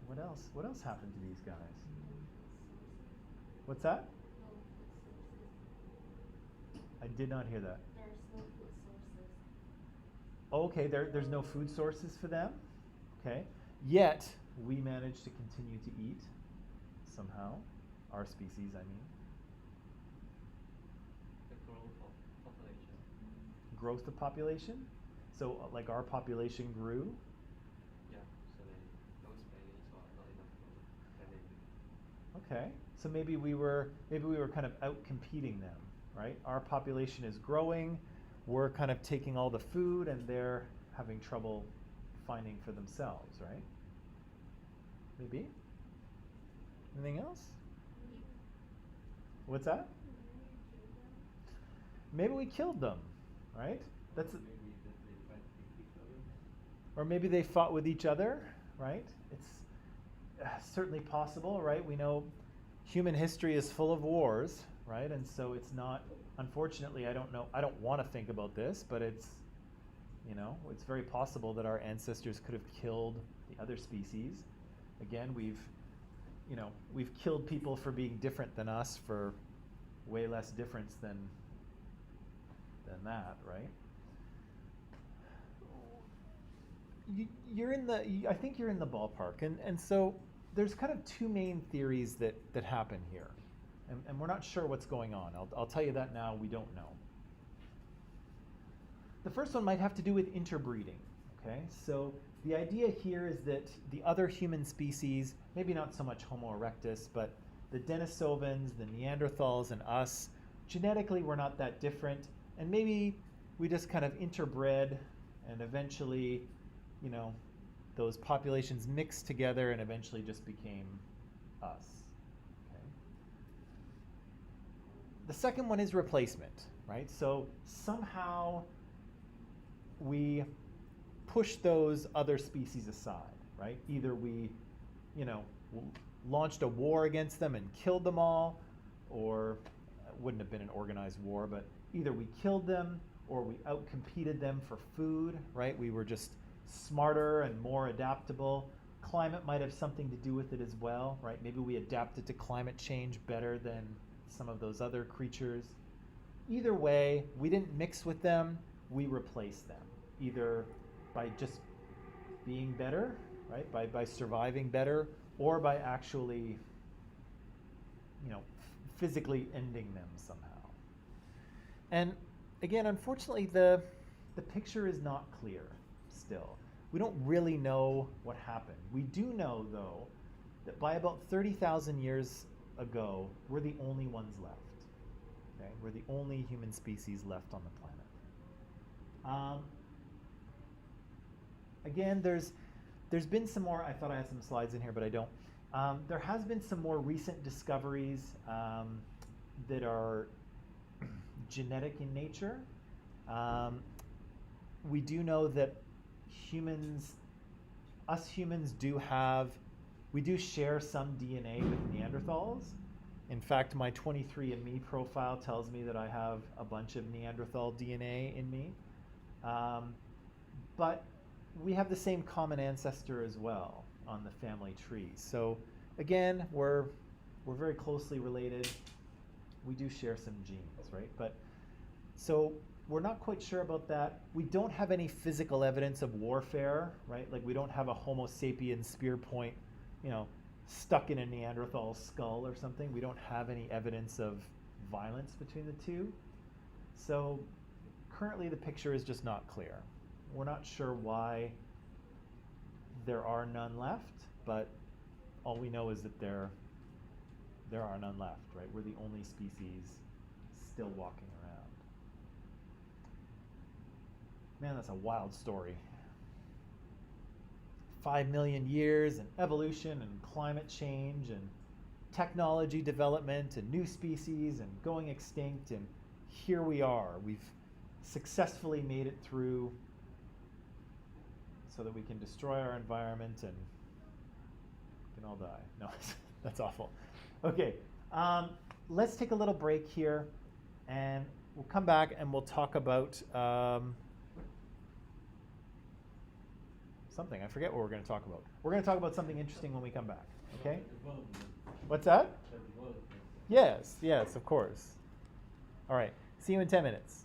What else? What else happened to these guys? What's that? I did not hear that. There's no food sources. Okay, there's no food sources for them. Okay, yet we managed to continue to eat somehow. Our species, I mean. The growth of population. Growth of population. So, like our population grew. Yeah, so those babies are not enough food that they do. Okay, so maybe we were kind of out competing them, right? Our population is growing. We're kind of taking all the food, and they're having trouble finding for themselves, right? Maybe. Anything else? What's that? Maybe we killed them, right? That's Or maybe that they fight with each other. or maybe they fought with each other, right? It's certainly possible, right? We know human history is full of wars, right? And so it's not unfortunately, I don't know. I don't want to think about this, but it's, it's very possible that our ancestors could have killed the other species. Again, we've killed people for being different than us for way less difference than that, right? I think you're in the ballpark, and so there's kind of two main theories that happen here, and we're not sure what's going on. I'll tell you that now. We don't know. The first one might have to do with interbreeding. Okay, so the idea here is that the other human species, maybe not so much Homo erectus, but the Denisovans, the Neanderthals, and us, genetically we're not that different, and maybe we just kind of interbred, and eventually, those populations mixed together and eventually just became us. Okay. The second one is replacement, right? So somehow we push those other species aside, right? Either we, launched a war against them and killed them all, or it wouldn't have been an organized war, but either we killed them or we outcompeted them for food, right? We were just smarter and more adaptable. Climate might have something to do with it as well, right? Maybe we adapted to climate change better than some of those other creatures. Either way, we didn't mix with them, we replaced them, either by just being better, right? By surviving better, or by actually, physically ending them somehow. And again, unfortunately, the picture is not clear still. We don't really know what happened. We do know, though, that by about 30,000 years ago, we're the only ones left. Okay? We're the only human species left on the planet. Again, there's been some more. I thought I had some slides in here, but I don't. There has been some more recent discoveries that are genetic in nature. We do know that us humans we do share some DNA with Neanderthals. In fact, my 23andMe profile tells me that I have a bunch of Neanderthal DNA in me. But we have the same common ancestor as well on the family tree. So again, we're very closely related. We do share some genes, right? But so we're not quite sure about that. We don't have any physical evidence of warfare, right? Like we don't have a Homo sapien spear point, stuck in a Neanderthal skull or something. We don't have any evidence of violence between the two. So currently the picture is just not clear. We're not sure why there are none left, but all we know is that there are none left, right? We're the only species still walking around. Man, that's a wild story. 5 million years and evolution and climate change and technology development and new species and going extinct, and here we are. We've successfully made it through so that we can destroy our environment and we can all die. No, that's awful. Okay, let's take a little break here, and we'll come back and we'll talk about something. I forget what we're going to talk about. We're going to talk about something interesting when we come back. Okay? What's that? Yes, of course. All right. See you in 10 minutes.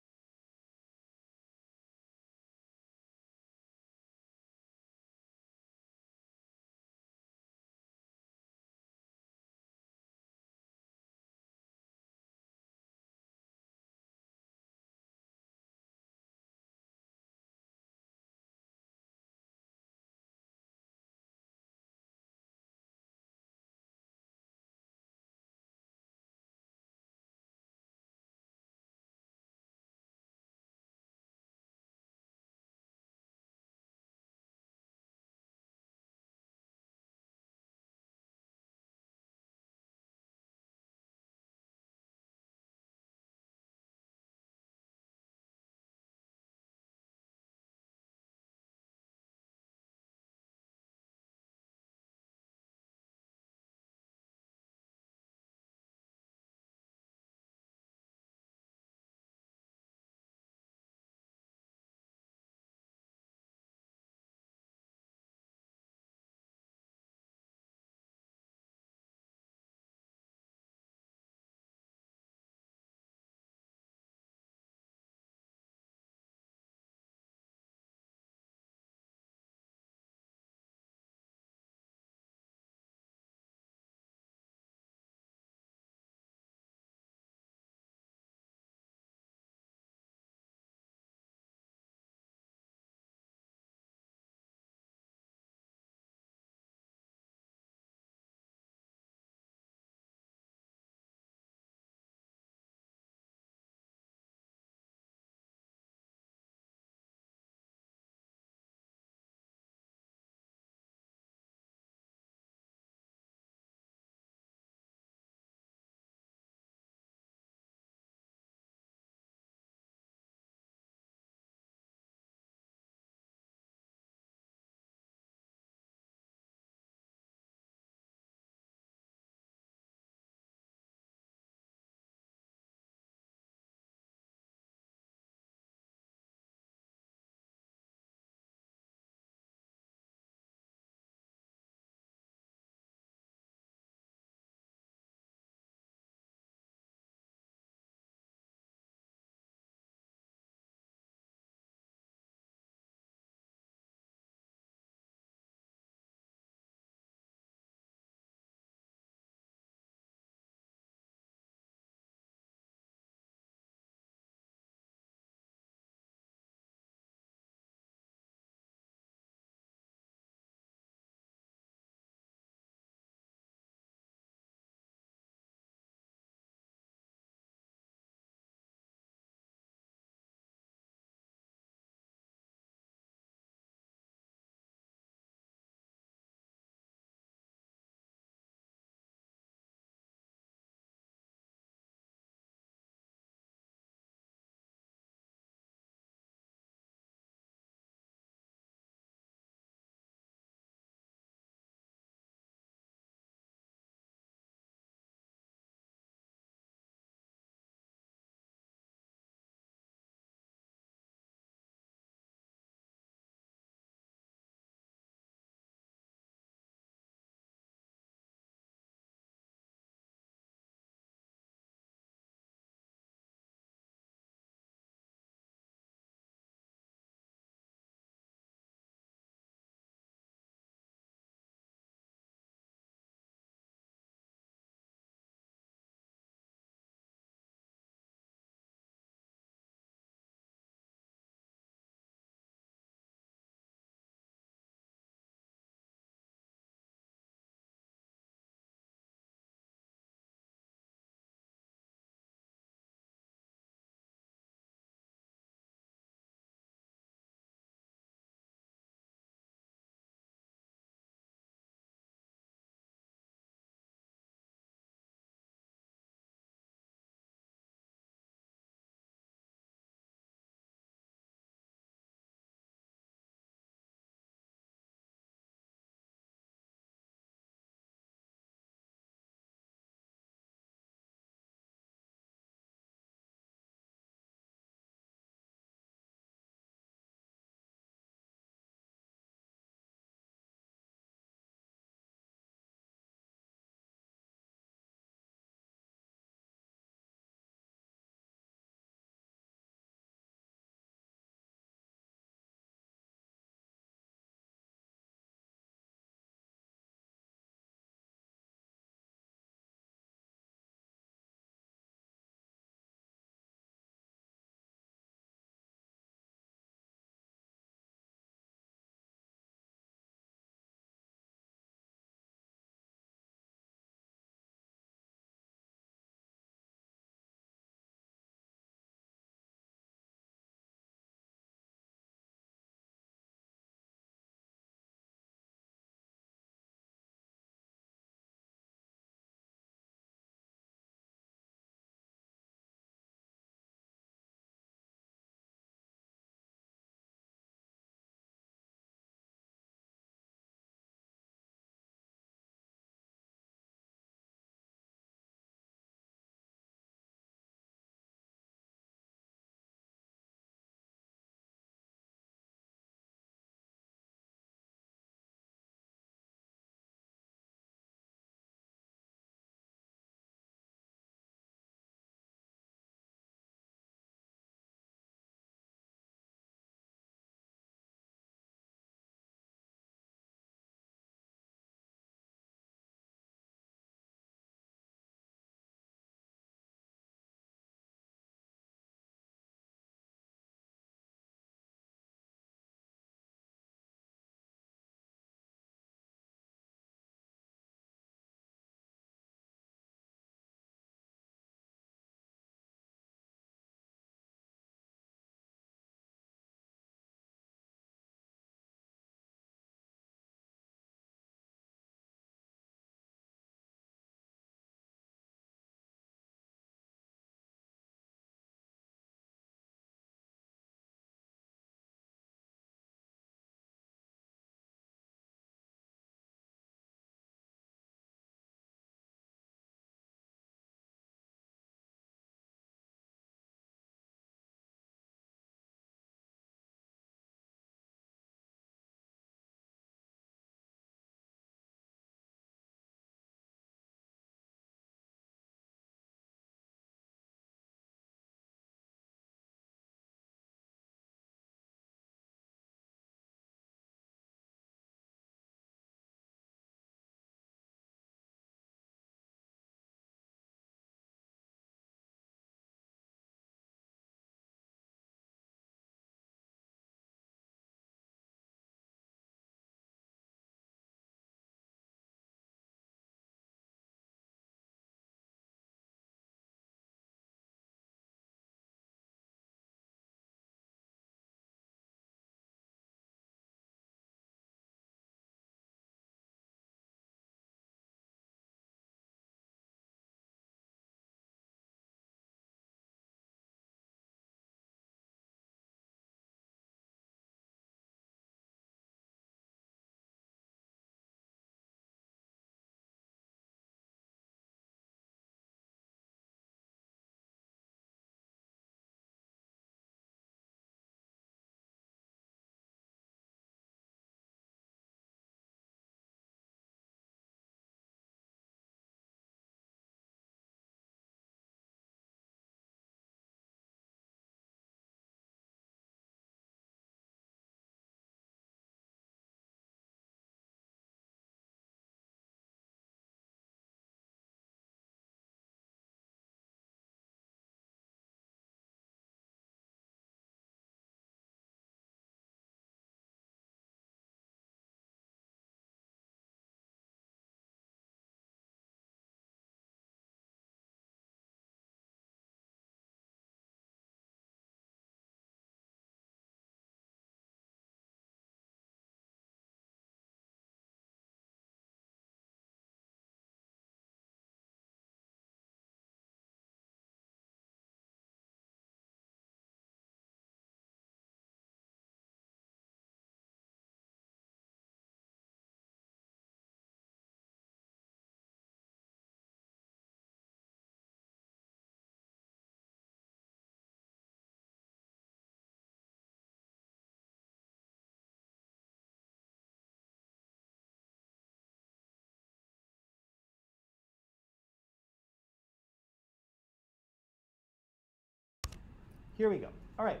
here we go. All right.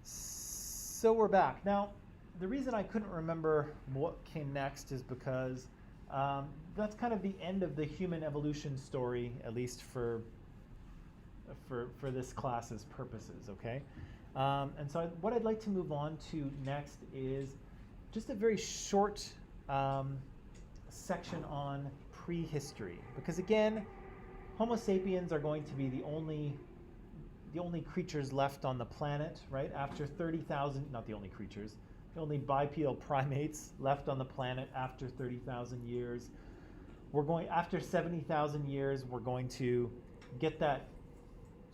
So we're back. Now, the reason I couldn't remember what came next is because that's kind of the end of the human evolution story, at least for this class's purposes, okay? And so what I'd like to move on to next is just a very short section on prehistory. Because again, Homo sapiens are going to be the only creatures left on the planet, right? After 30,000, not the only creatures, the only bipedal primates left on the planet after 30,000 years. After 70,000 years, we're going to get that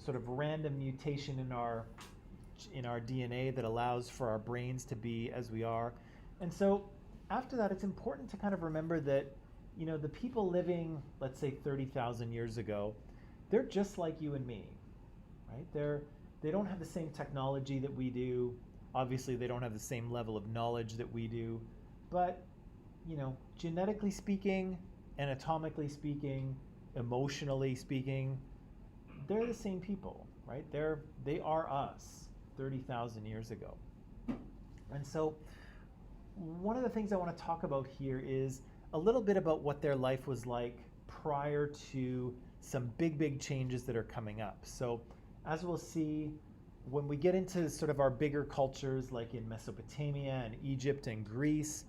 sort of random mutation in our DNA that allows for our brains to be as we are. And so after that, it's important to kind of remember that, the people living, let's say 30,000 years ago, they're just like you and me, right? They don't have the same technology that we do. Obviously, they don't have the same level of knowledge that we do. But, genetically speaking, anatomically speaking, emotionally speaking, they're the same people, right? They are us 30,000 years ago. And so one of the things I want to talk about here is a little bit about what their life was like prior to some big changes that are coming up. So as we'll see, when we get into sort of our bigger cultures like in Mesopotamia and Egypt and Greece,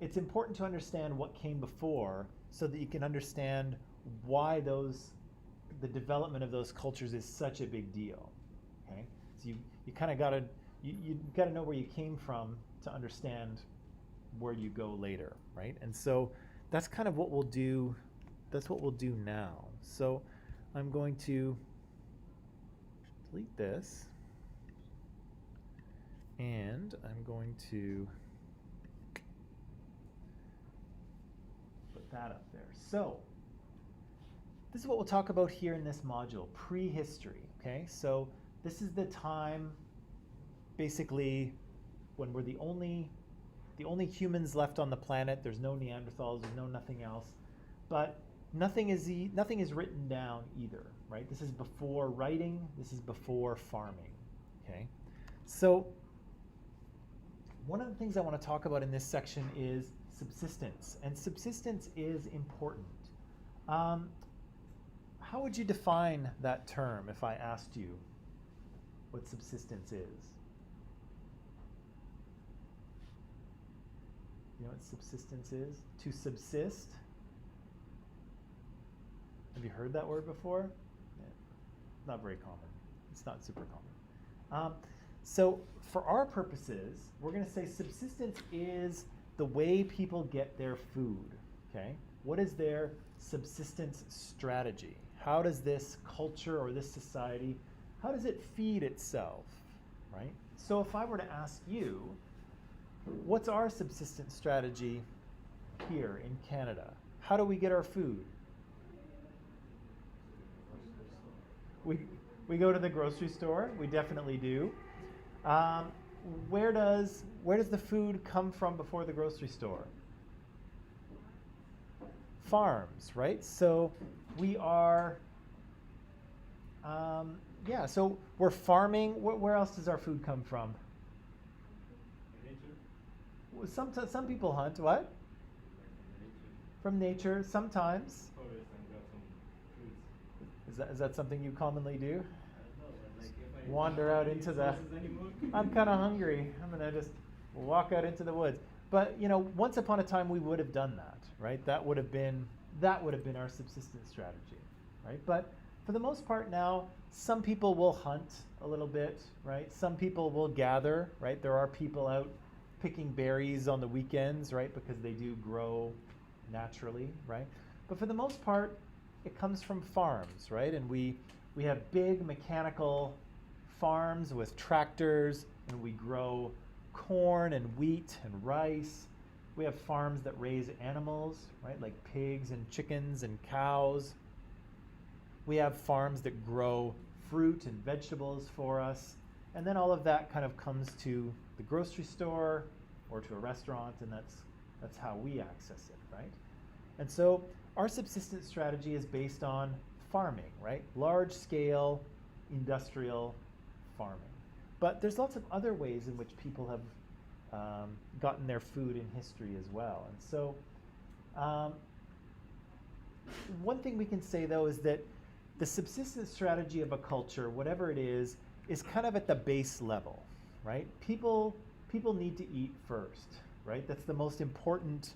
it's important to understand what came before so that you can understand why the development of those cultures is such a big deal. Okay, so you kind of you got to know where you came from to understand where you go later, right? And so that's kind of what we'll do. That's what we'll do now. So I'm going to delete this, and I'm going to put that up there. So this is what we'll talk about here in this module, prehistory, okay? So this is the time, basically, when we're the only humans left on the planet. There's no Neanderthals, there's nothing else. But nothing is written down either, right? This is before writing, this is before farming, okay? So one of the things I want to talk about in this section is subsistence, and subsistence is important. How would you define that term if I asked you what subsistence is? You know what subsistence is? To subsist. Have you heard that word before? Yeah. Not very common. It's not super common. So for our purposes, we're going to say subsistence is the way people get their food. Okay? What is their subsistence strategy? How does this culture or this society, how does it feed itself? Right? So if I were to ask you, what's our subsistence strategy here in Canada? How do we get our food? We go to the grocery store. We definitely do. Where does the food come from before the grocery store? Farms, right? So we are, so we're farming. Where else does our food come from? Some people hunt. What? From nature, sometimes. Is that something you commonly do? Wander out into the... I'm kind of hungry. I'm going to just walk out into the woods. But, once upon a time we would have done that, right? That would have been our subsistence strategy, right? But for the most part now, some people will hunt a little bit, right? Some people will gather, right? There are people out picking berries on the weekends, right? Because they do grow naturally, right? But for the most part, it comes from farms, right? And we have big mechanical farms with tractors, and we grow corn and wheat and rice. We have farms that raise animals, right? Like pigs and chickens and cows. We have farms that grow fruit and vegetables for us. And then all of that kind of comes to the grocery store or to a restaurant, and that's how we access it, right? And so our subsistence strategy is based on farming, right? Large-scale industrial farming. But there's lots of other ways in which people have gotten their food in history as well. And so one thing we can say, though, is that the subsistence strategy of a culture, whatever it is kind of at the base level, right? People need to eat first, right? That's the most important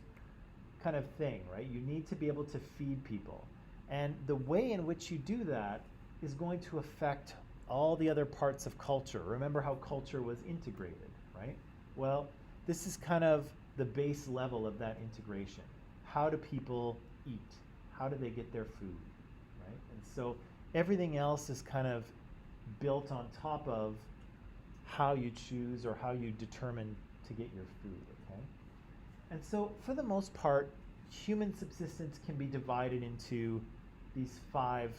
kind of thing, right? You need to be able to feed people. And the way in which you do that is going to affect all the other parts of culture. Remember how culture was integrated, right? Well, this is kind of the base level of that integration. How do people eat? How do they get their food, right? And so everything else is kind of built on top of how you choose or how you determine to get your food, okay? And so for the most part, human subsistence can be divided into these 5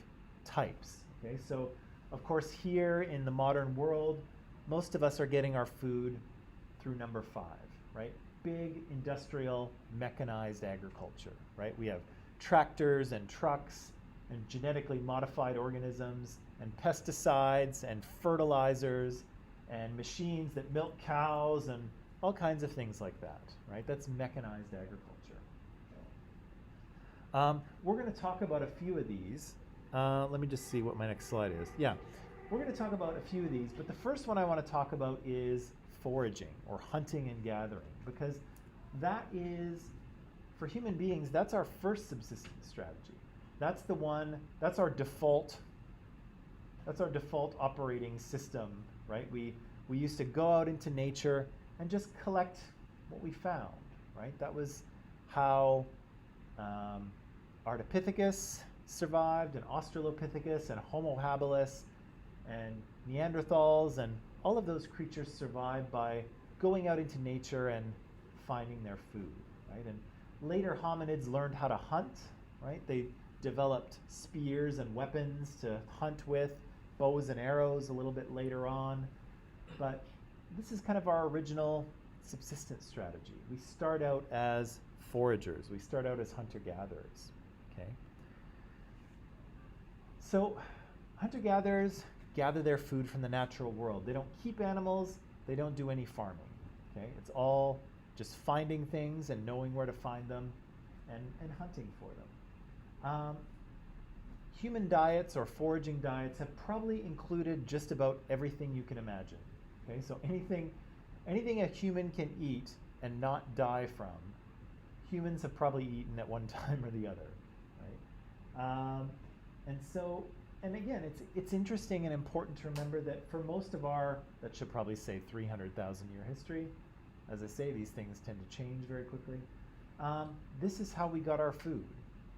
types, okay? So of course here in the modern world, most of us are getting our food through number 5, right? Big industrial mechanized agriculture, right? We have tractors and trucks and genetically modified organisms and pesticides and fertilizers and machines that milk cows and all kinds of things like that, right? That's mechanized agriculture. We're going to talk about a few of these. Let me just see what my next slide is. Yeah, we're going to talk about a few of these, but the first one I want to talk about is foraging or hunting and gathering, because that is, for human beings, that's our first subsistence strategy. That's the one, that's our default operating system, right? We used to go out into nature and just collect what we found, right? That was how Ardipithecus survived, and Australopithecus, and Homo Habilis, and Neanderthals, and all of those creatures survived by going out into nature and finding their food, right? And later hominids learned how to hunt, right? They developed spears and weapons to hunt with, bows and arrows a little bit later on. But this is kind of our original subsistence strategy. We start out as foragers. We start out as hunter-gatherers, okay? So hunter-gatherers gather their food from the natural world. They don't keep animals. They don't do any farming, okay? It's all just finding things and knowing where to find them and hunting for them. Human diets or foraging diets have probably included just about everything you can imagine, okay? So anything a human can eat and not die from, humans have probably eaten at one time or the other, right? And again, it's interesting and important to remember that for most of our, that should probably say 300,000 year history, as I say, these things tend to change very quickly. This is how we got our food,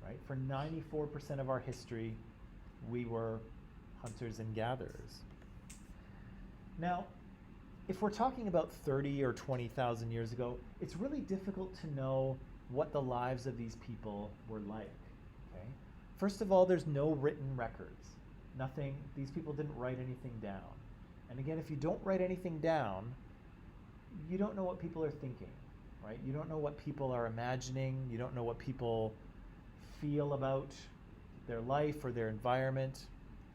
right? For 94% of our history, we were hunters and gatherers. Now, if we're talking about 30 or 20,000 years ago, it's really difficult to know what the lives of these people were like, okay? First of all, there's no written records. Nothing, these people didn't write anything down. And again, if you don't write anything down, you don't know what people are thinking, right? You don't know what people are imagining. You don't know what people feel about their life or their environment.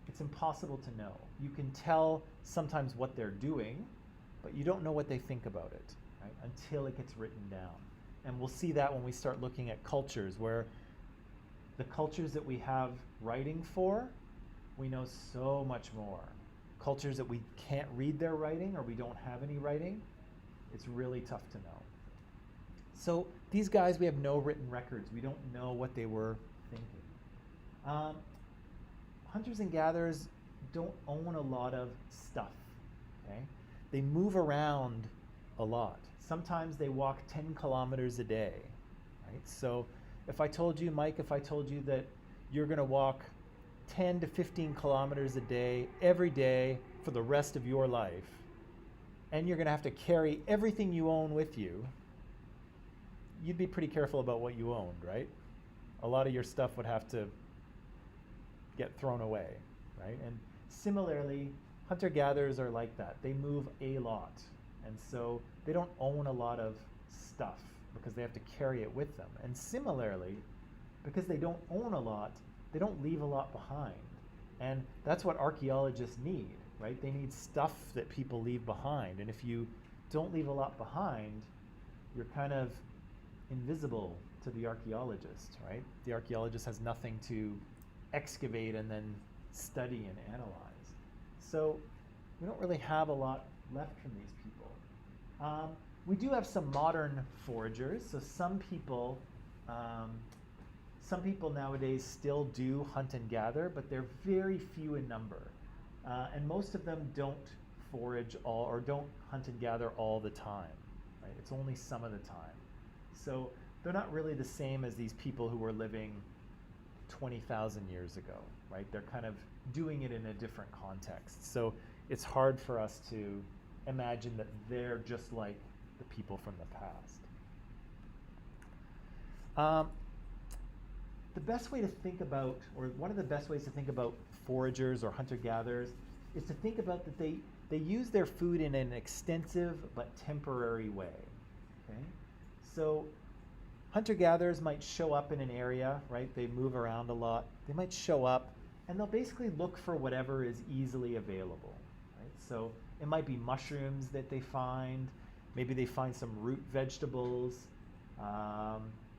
It's impossible to know. You can tell sometimes what they're doing, but you don't know what they think about it, right? Until it gets written down. And we'll see that when we start looking at cultures, where the cultures that we have writing for, we know so much more. Cultures that we can't read their writing or we don't have any writing, it's really tough to know. So these guys, we have no written records. We don't know what they were thinking. Hunters and gatherers don't own a lot of stuff, okay? They move around a lot. Sometimes they walk 10 kilometers a day, right? So if I told you, Mike, that you're gonna walk 10 to 15 kilometers a day, every day for the rest of your life, and you're gonna have to carry everything you own with you, you'd be pretty careful about what you owned, right? A lot of your stuff would have to get thrown away, right? And similarly, hunter-gatherers are like that. They move a lot. And so they don't own a lot of stuff because they have to carry it with them. And similarly, because they don't own a lot, they don't leave a lot behind. And that's what archaeologists need. right? They need stuff that people leave behind. And if you don't leave a lot behind, you're kind of invisible to the archaeologist, right? The archaeologist has nothing to excavate and then study and analyze. So we don't really have a lot left from these people. We do have some modern foragers. So some people nowadays still do hunt and gather, but they're very few in number. And most of them don't forage all or don't hunt and gather all the time, right? It's only some of the time. So they're not really the same as these people who were living 20,000 years ago, right? They're kind of doing it in a different context. So it's hard for us to imagine that they're just like the people from the past. The best way to think about, or one of the best ways to think about foragers or hunter-gatherers is to think about that they use their food in an extensive but temporary way. Okay? So hunter-gatherers might show up in an area, right? They move around a lot. They might show up and they'll basically look for whatever is easily available, right? So it might be mushrooms that they find. Maybe they find some root vegetables.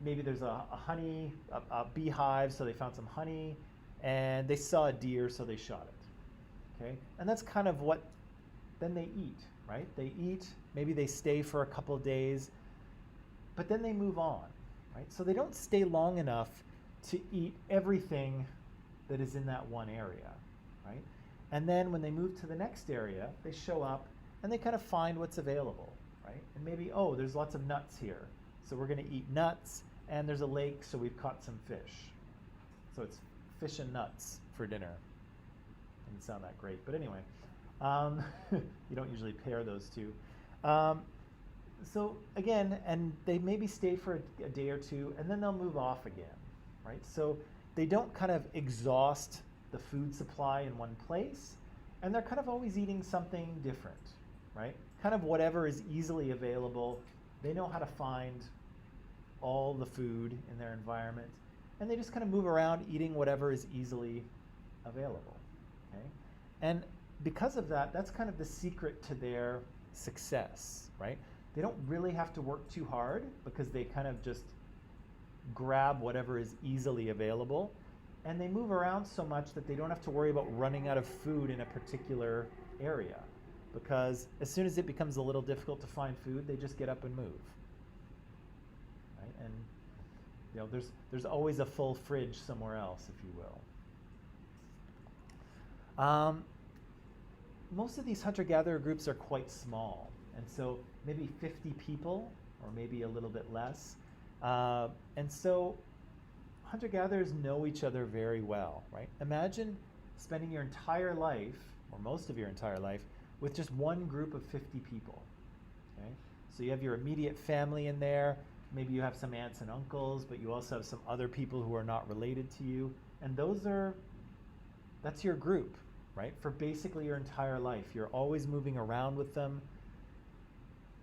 Maybe there's a beehive, so they found some honey, and they saw a deer, so they shot it. Okay, and that's kind of what. Then they eat, right? They eat. Maybe they stay for a couple of days, but then they move on, right? So they don't stay long enough to eat everything that is in that one area, right? And then when they move to the next area, they show up and they kind of find what's available, right? And maybe, oh, there's lots of nuts here. So we're going to eat nuts, and there's a lake, so we've caught some fish. So it's fish and nuts for dinner. Doesn't sound that great, but anyway, you don't usually pair those two. So again, and they maybe stay for a day or two, and then they'll move off again, right? So they don't kind of exhaust the food supply in one place, and they're kind of always eating something different, right? Kind of whatever is easily available. They know how to find all the food in their environment, and they just kind of move around eating whatever is easily available, okay? And because of that, that's kind of the secret to their success, right? They don't really have to work too hard because they kind of just grab whatever is easily available, and they move around so much that they don't have to worry about running out of food in a particular area, because as soon as it becomes a little difficult to find food, they just get up and move. Right? And you know, there's always a full fridge somewhere else, if you will. Most of these hunter-gatherer groups are quite small, and so maybe 50 people, or maybe a little bit less. And so hunter-gatherers know each other very well, right? Imagine spending your entire life, or most of your entire life, with just one group of 50 people, okay? So you have your immediate family in there, maybe you have some aunts and uncles, but you also have some other people who are not related to you, and that's your group, right? For basically your entire life. You're always moving around with them.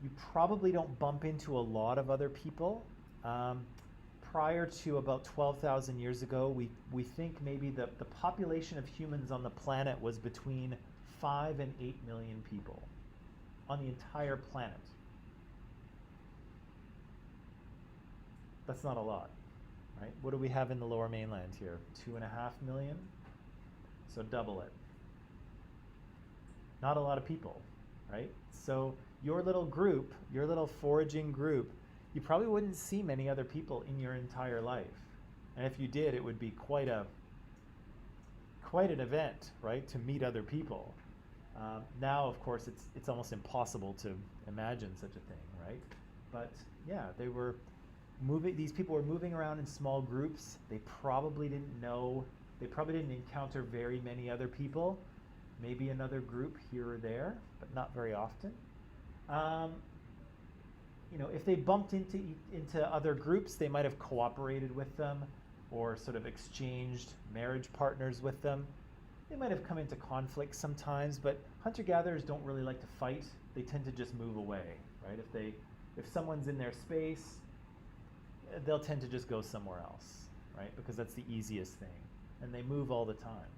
You probably don't bump into a lot of other people. Prior to about 12,000 years ago, we think maybe the population of humans on the planet was between 5 and 8 million people on the entire planet. That's not a lot, right? What do we have in the lower mainland here? 2.5 million? So double it. Not a lot of people, right? So your little group, your little foraging group, you probably wouldn't see many other people in your entire life. And if you did, it would be quite an event, right, to meet other people. Now, of course, it's almost impossible to imagine such a thing, right? But yeah, these people were moving around in small groups. They probably didn't encounter very many other people. Maybe another group here or there, but not very often. If they bumped into other groups, they might have cooperated with them or sort of exchanged marriage partners with them. They might have come into conflict sometimes, but hunter-gatherers don't really like to fight. They tend to just move away, right? If someone's in their space, they'll tend to just go somewhere else, right? Because that's the easiest thing. And they move all the time.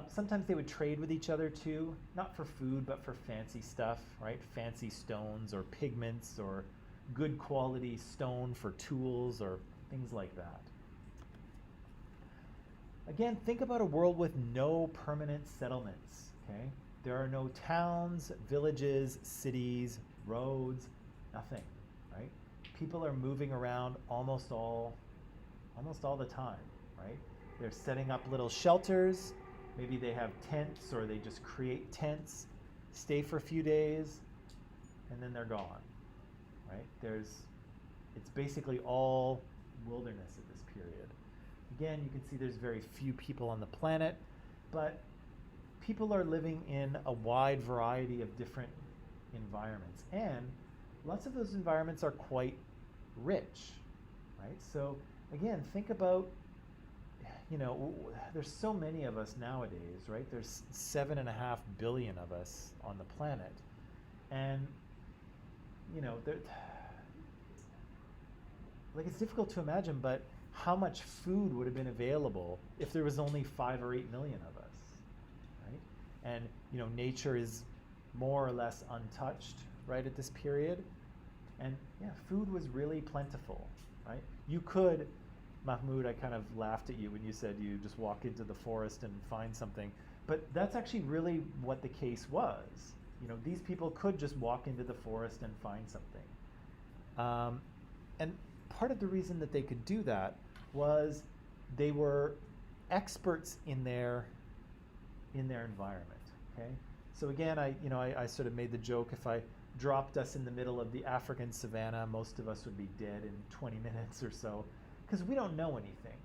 Sometimes they would trade with each other too, not for food, but for fancy stuff, right? Fancy stones or pigments or good quality stone for tools or things like that. Again, think about a world with no permanent settlements, okay? There are no towns, villages, cities, roads, nothing, right? People are moving around almost all the time, right? They're setting up little shelters. Maybe they have tents or they just create tents, stay for a few days, and then they're gone, right? It's basically all wilderness at this period. Again, you can see there's very few people on the planet, but people are living in a wide variety of different environments. And lots of those environments are quite rich, right? So again, think about, there's so many of us nowadays, right? There's 7.5 billion of us on the planet. And, it's difficult to imagine, but how much food would have been available if there was only 5 or 8 million of us, right? And nature is more or less untouched, right, at this period. And yeah, food was really plentiful, right? You could, Mahmoud, I kind of laughed at you when you said you just walk into the forest and find something, but that's actually really what the case was. These people could just walk into the forest and find something. And part of the reason that they could do that was they were experts in their environment. Okay, so again, I sort of made the joke, if I dropped us in the middle of the African savannah, most of us would be dead in 20 minutes or so, because we don't know anything,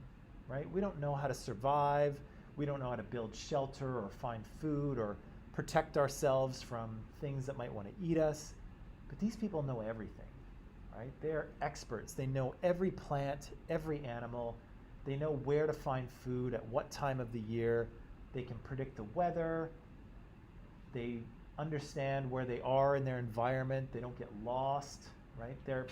right? We don't know how to survive. We don't know how to build shelter or find food or protect ourselves from things that might want to eat us. But these people know everything. Right? They're experts. They know every plant, every animal. They know where to find food at what time of the year. They can predict the weather. They understand where they are in their environment. They don't get lost, right? They're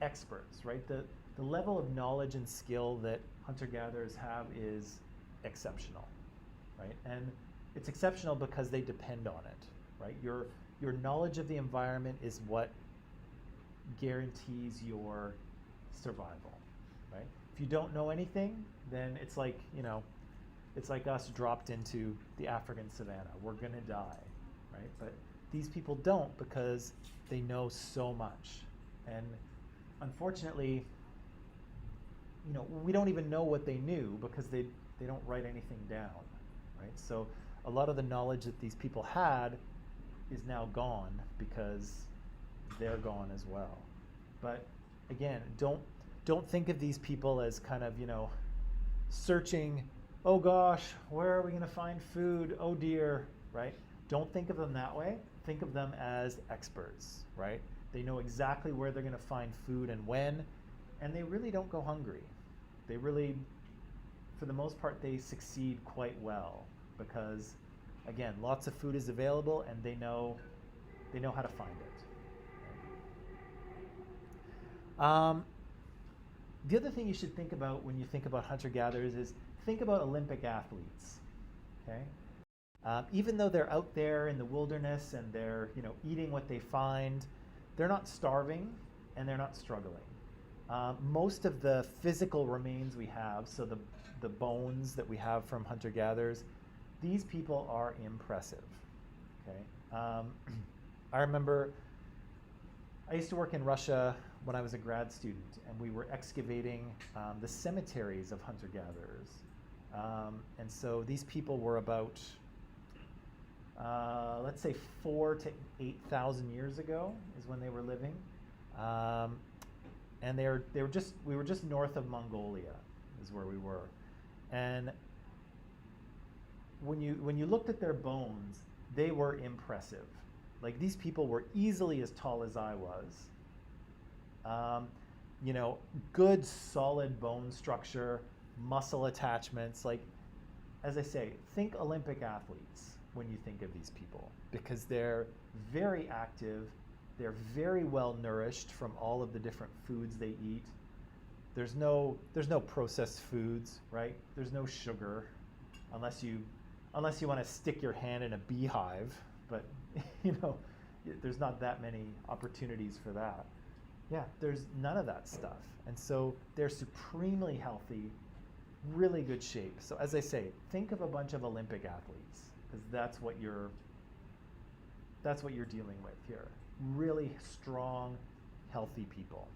experts, right? The level of knowledge and skill that hunter-gatherers have is exceptional, right? And it's exceptional because they depend on it, right? Your knowledge of the environment is what guarantees your survival, right? If you don't know anything, then it's like us dropped into the African savannah. We're gonna die, right? But these people don't, because they know so much. And unfortunately, we don't even know what they knew, because they don't write anything down, right? So a lot of the knowledge that these people had is now gone, because they're gone as well. But again, don't think of these people as kind of, searching, oh gosh, where are we going to find food? Oh dear, right? Don't think of them that way. Think of them as experts, right? They know exactly where they're going to find food and when, and they really don't go hungry. They really, for the most part, they succeed quite well, because again, lots of food is available, and they know how to find it. The other thing you should think about when you think about hunter-gatherers is think about Olympic athletes. Okay, even though they're out there in the wilderness and they're eating what they find, they're not starving and they're not struggling. Most of the physical remains we have, so the bones that we have from hunter-gatherers, these people are impressive. Okay, I remember I used to work in Russia when I was a grad student, and we were excavating the cemeteries of hunter-gatherers. And so these people were about, let's say 4,000 to 8,000 years ago is when they were living. And we were just north of Mongolia is where we were. And when you looked at their bones, they were impressive. Like, these people were easily as tall as I was. Good solid bone structure, muscle attachments. Like, as I say, think Olympic athletes when you think of these people, because they're very active, they're very well nourished from all of the different foods they eat. There's no processed foods, right? There's no sugar, unless you unless you want to stick your hand in a beehive, but there's not that many opportunities for that. Yeah, there's none of that stuff. And so they're supremely healthy, really good shape. So as I say, think of a bunch of Olympic athletes, because that's what you're dealing with here. Really strong, healthy people.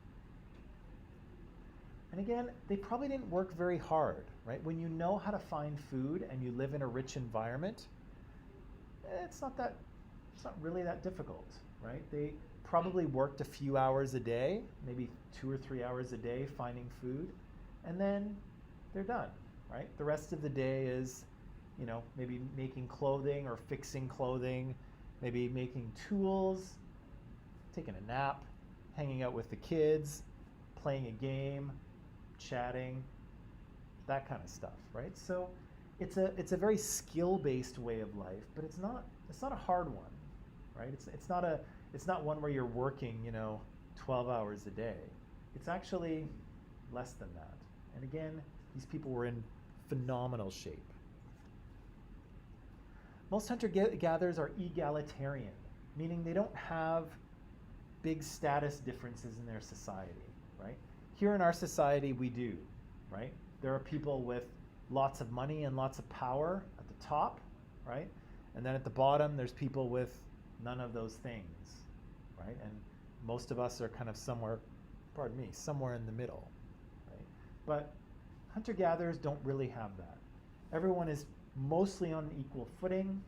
And again, they probably didn't work very hard, right? When you know how to find food and you live in a rich environment, it's not really that difficult, right? They probably worked a few hours a day, maybe 2 or 3 hours a day finding food, and then they're done, right? The rest of the day is, maybe making clothing or fixing clothing, maybe making tools, taking a nap, hanging out with the kids, playing a game, chatting, that kind of stuff, right? So it's a very skill-based way of life, but it's not a hard one, right? It's not one where you're working, 12 hours a day. It's actually less than that. And again, these people were in phenomenal shape. Most hunter-gatherers are egalitarian, meaning they don't have big status differences in their society, right? Here in our society, we do, right? There are people with lots of money and lots of power at the top, right? And then at the bottom, there's people with none of those things, right? And most of us are kind of somewhere in the middle, right? But hunter-gatherers don't really have that. Everyone is mostly on equal footing.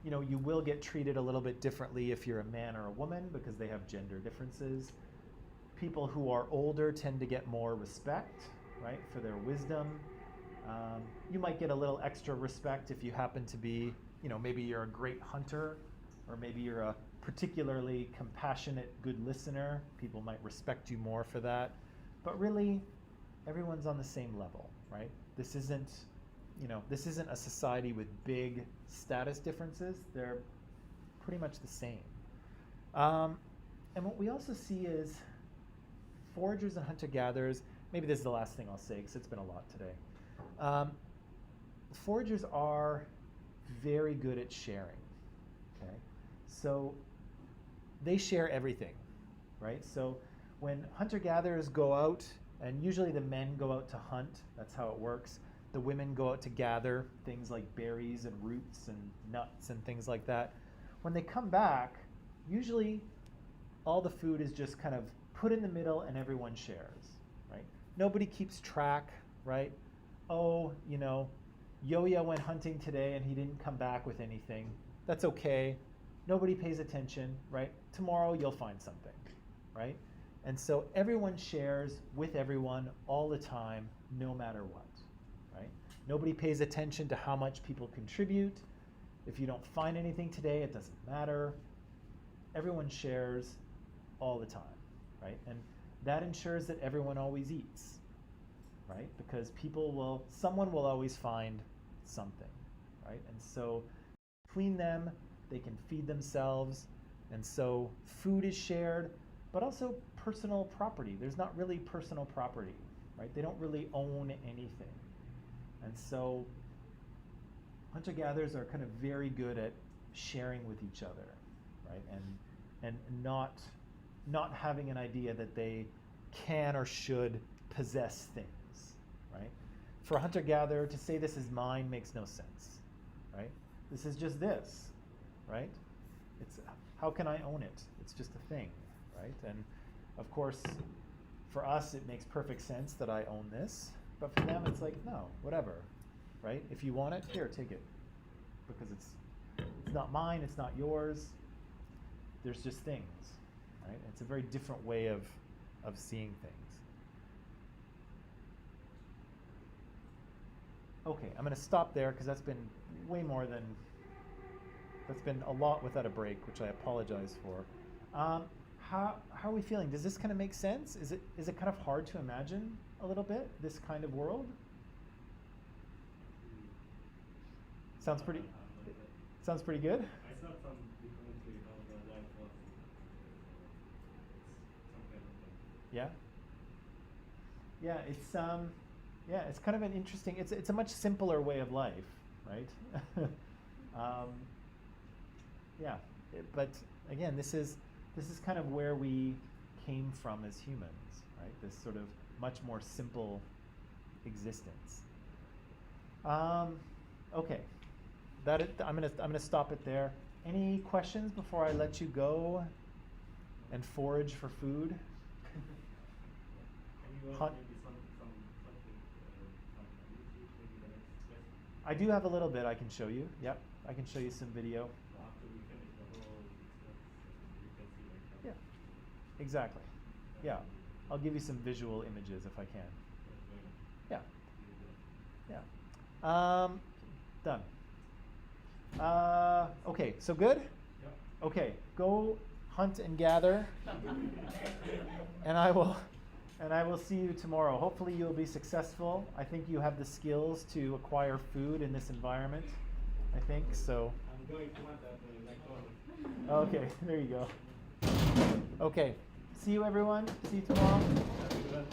You will get treated a little bit differently if you're a man or a woman because they have gender differences. People who are older tend to get more respect, right, for their wisdom. You might get a little extra respect if you happen to be, maybe you're a great hunter, or maybe you're a particularly compassionate, good listener. People might respect you more for that. But really, everyone's on the same level, right? This isn't a society with big status differences. They're pretty much the same. And what we also see is foragers and hunter-gatherers, maybe this is the last thing I'll say because it's been a lot today. Foragers are very good at sharing, okay? So they share everything, right? So when hunter-gatherers go out, and usually the men go out to hunt, that's how it works. The women go out to gather things like berries and roots and nuts and things like that. When they come back, usually all the food is just kind of put in the middle and everyone shares, right? Nobody keeps track, right? Oh, Yo-Yo went hunting today and he didn't come back with anything. That's okay. Nobody pays attention, right? Tomorrow you'll find something, right? And so everyone shares with everyone all the time, no matter what, right? Nobody pays attention to how much people contribute. If you don't find anything today, it doesn't matter. Everyone shares all the time, right? And that ensures that everyone always eats, right? Because someone will always find something, right? And so between them, they can feed themselves. And so food is shared, but also personal property. There's not really personal property, right? They don't really own anything. And so hunter-gatherers are kind of very good at sharing with each other, right? And not having an idea that they can or should possess things, right? For a hunter-gatherer to say this is mine makes no sense, right? This is just this, right? It's how can I own it? It's just a thing, right? And of course, for us, it makes perfect sense that I own this, but for them, it's like, no, whatever, right? If you want it, here, take it, because it's not mine, it's not yours. There's just things, right? It's a very different way of seeing things. Okay, I'm going to stop there because that's been a lot without a break, which I apologize for. How are we feeling? Does this kind of make sense? Is it kind of hard to imagine a little bit, this kind of world? Sounds pretty good? I thought from differently how the life was. Yeah. Yeah, it's kind of an interesting. It's a much simpler way of life, right? Yeah, but again, this is kind of where we came from as humans, right? This sort of much more simple existence. Okay, I'm gonna stop it there. Any questions before I let you go and forage for food? Can you Hunt. maybe something on YouTube, maybe the next lesson? I do have a little bit I can show you. Yep, I can show you some video. So after we finish the whole exercise, you can see like how. Yeah, exactly. Yeah, I'll give you some visual images if I can. Yeah, yeah. Done. Okay, so good? Yeah. Okay, go hunt and gather, and I will see you tomorrow. Hopefully you'll be successful. I think you have the skills to acquire food in this environment. I think so. I'm going to want that next one. Okay, there you go. Okay, see you everyone. See you tomorrow. Have a good one.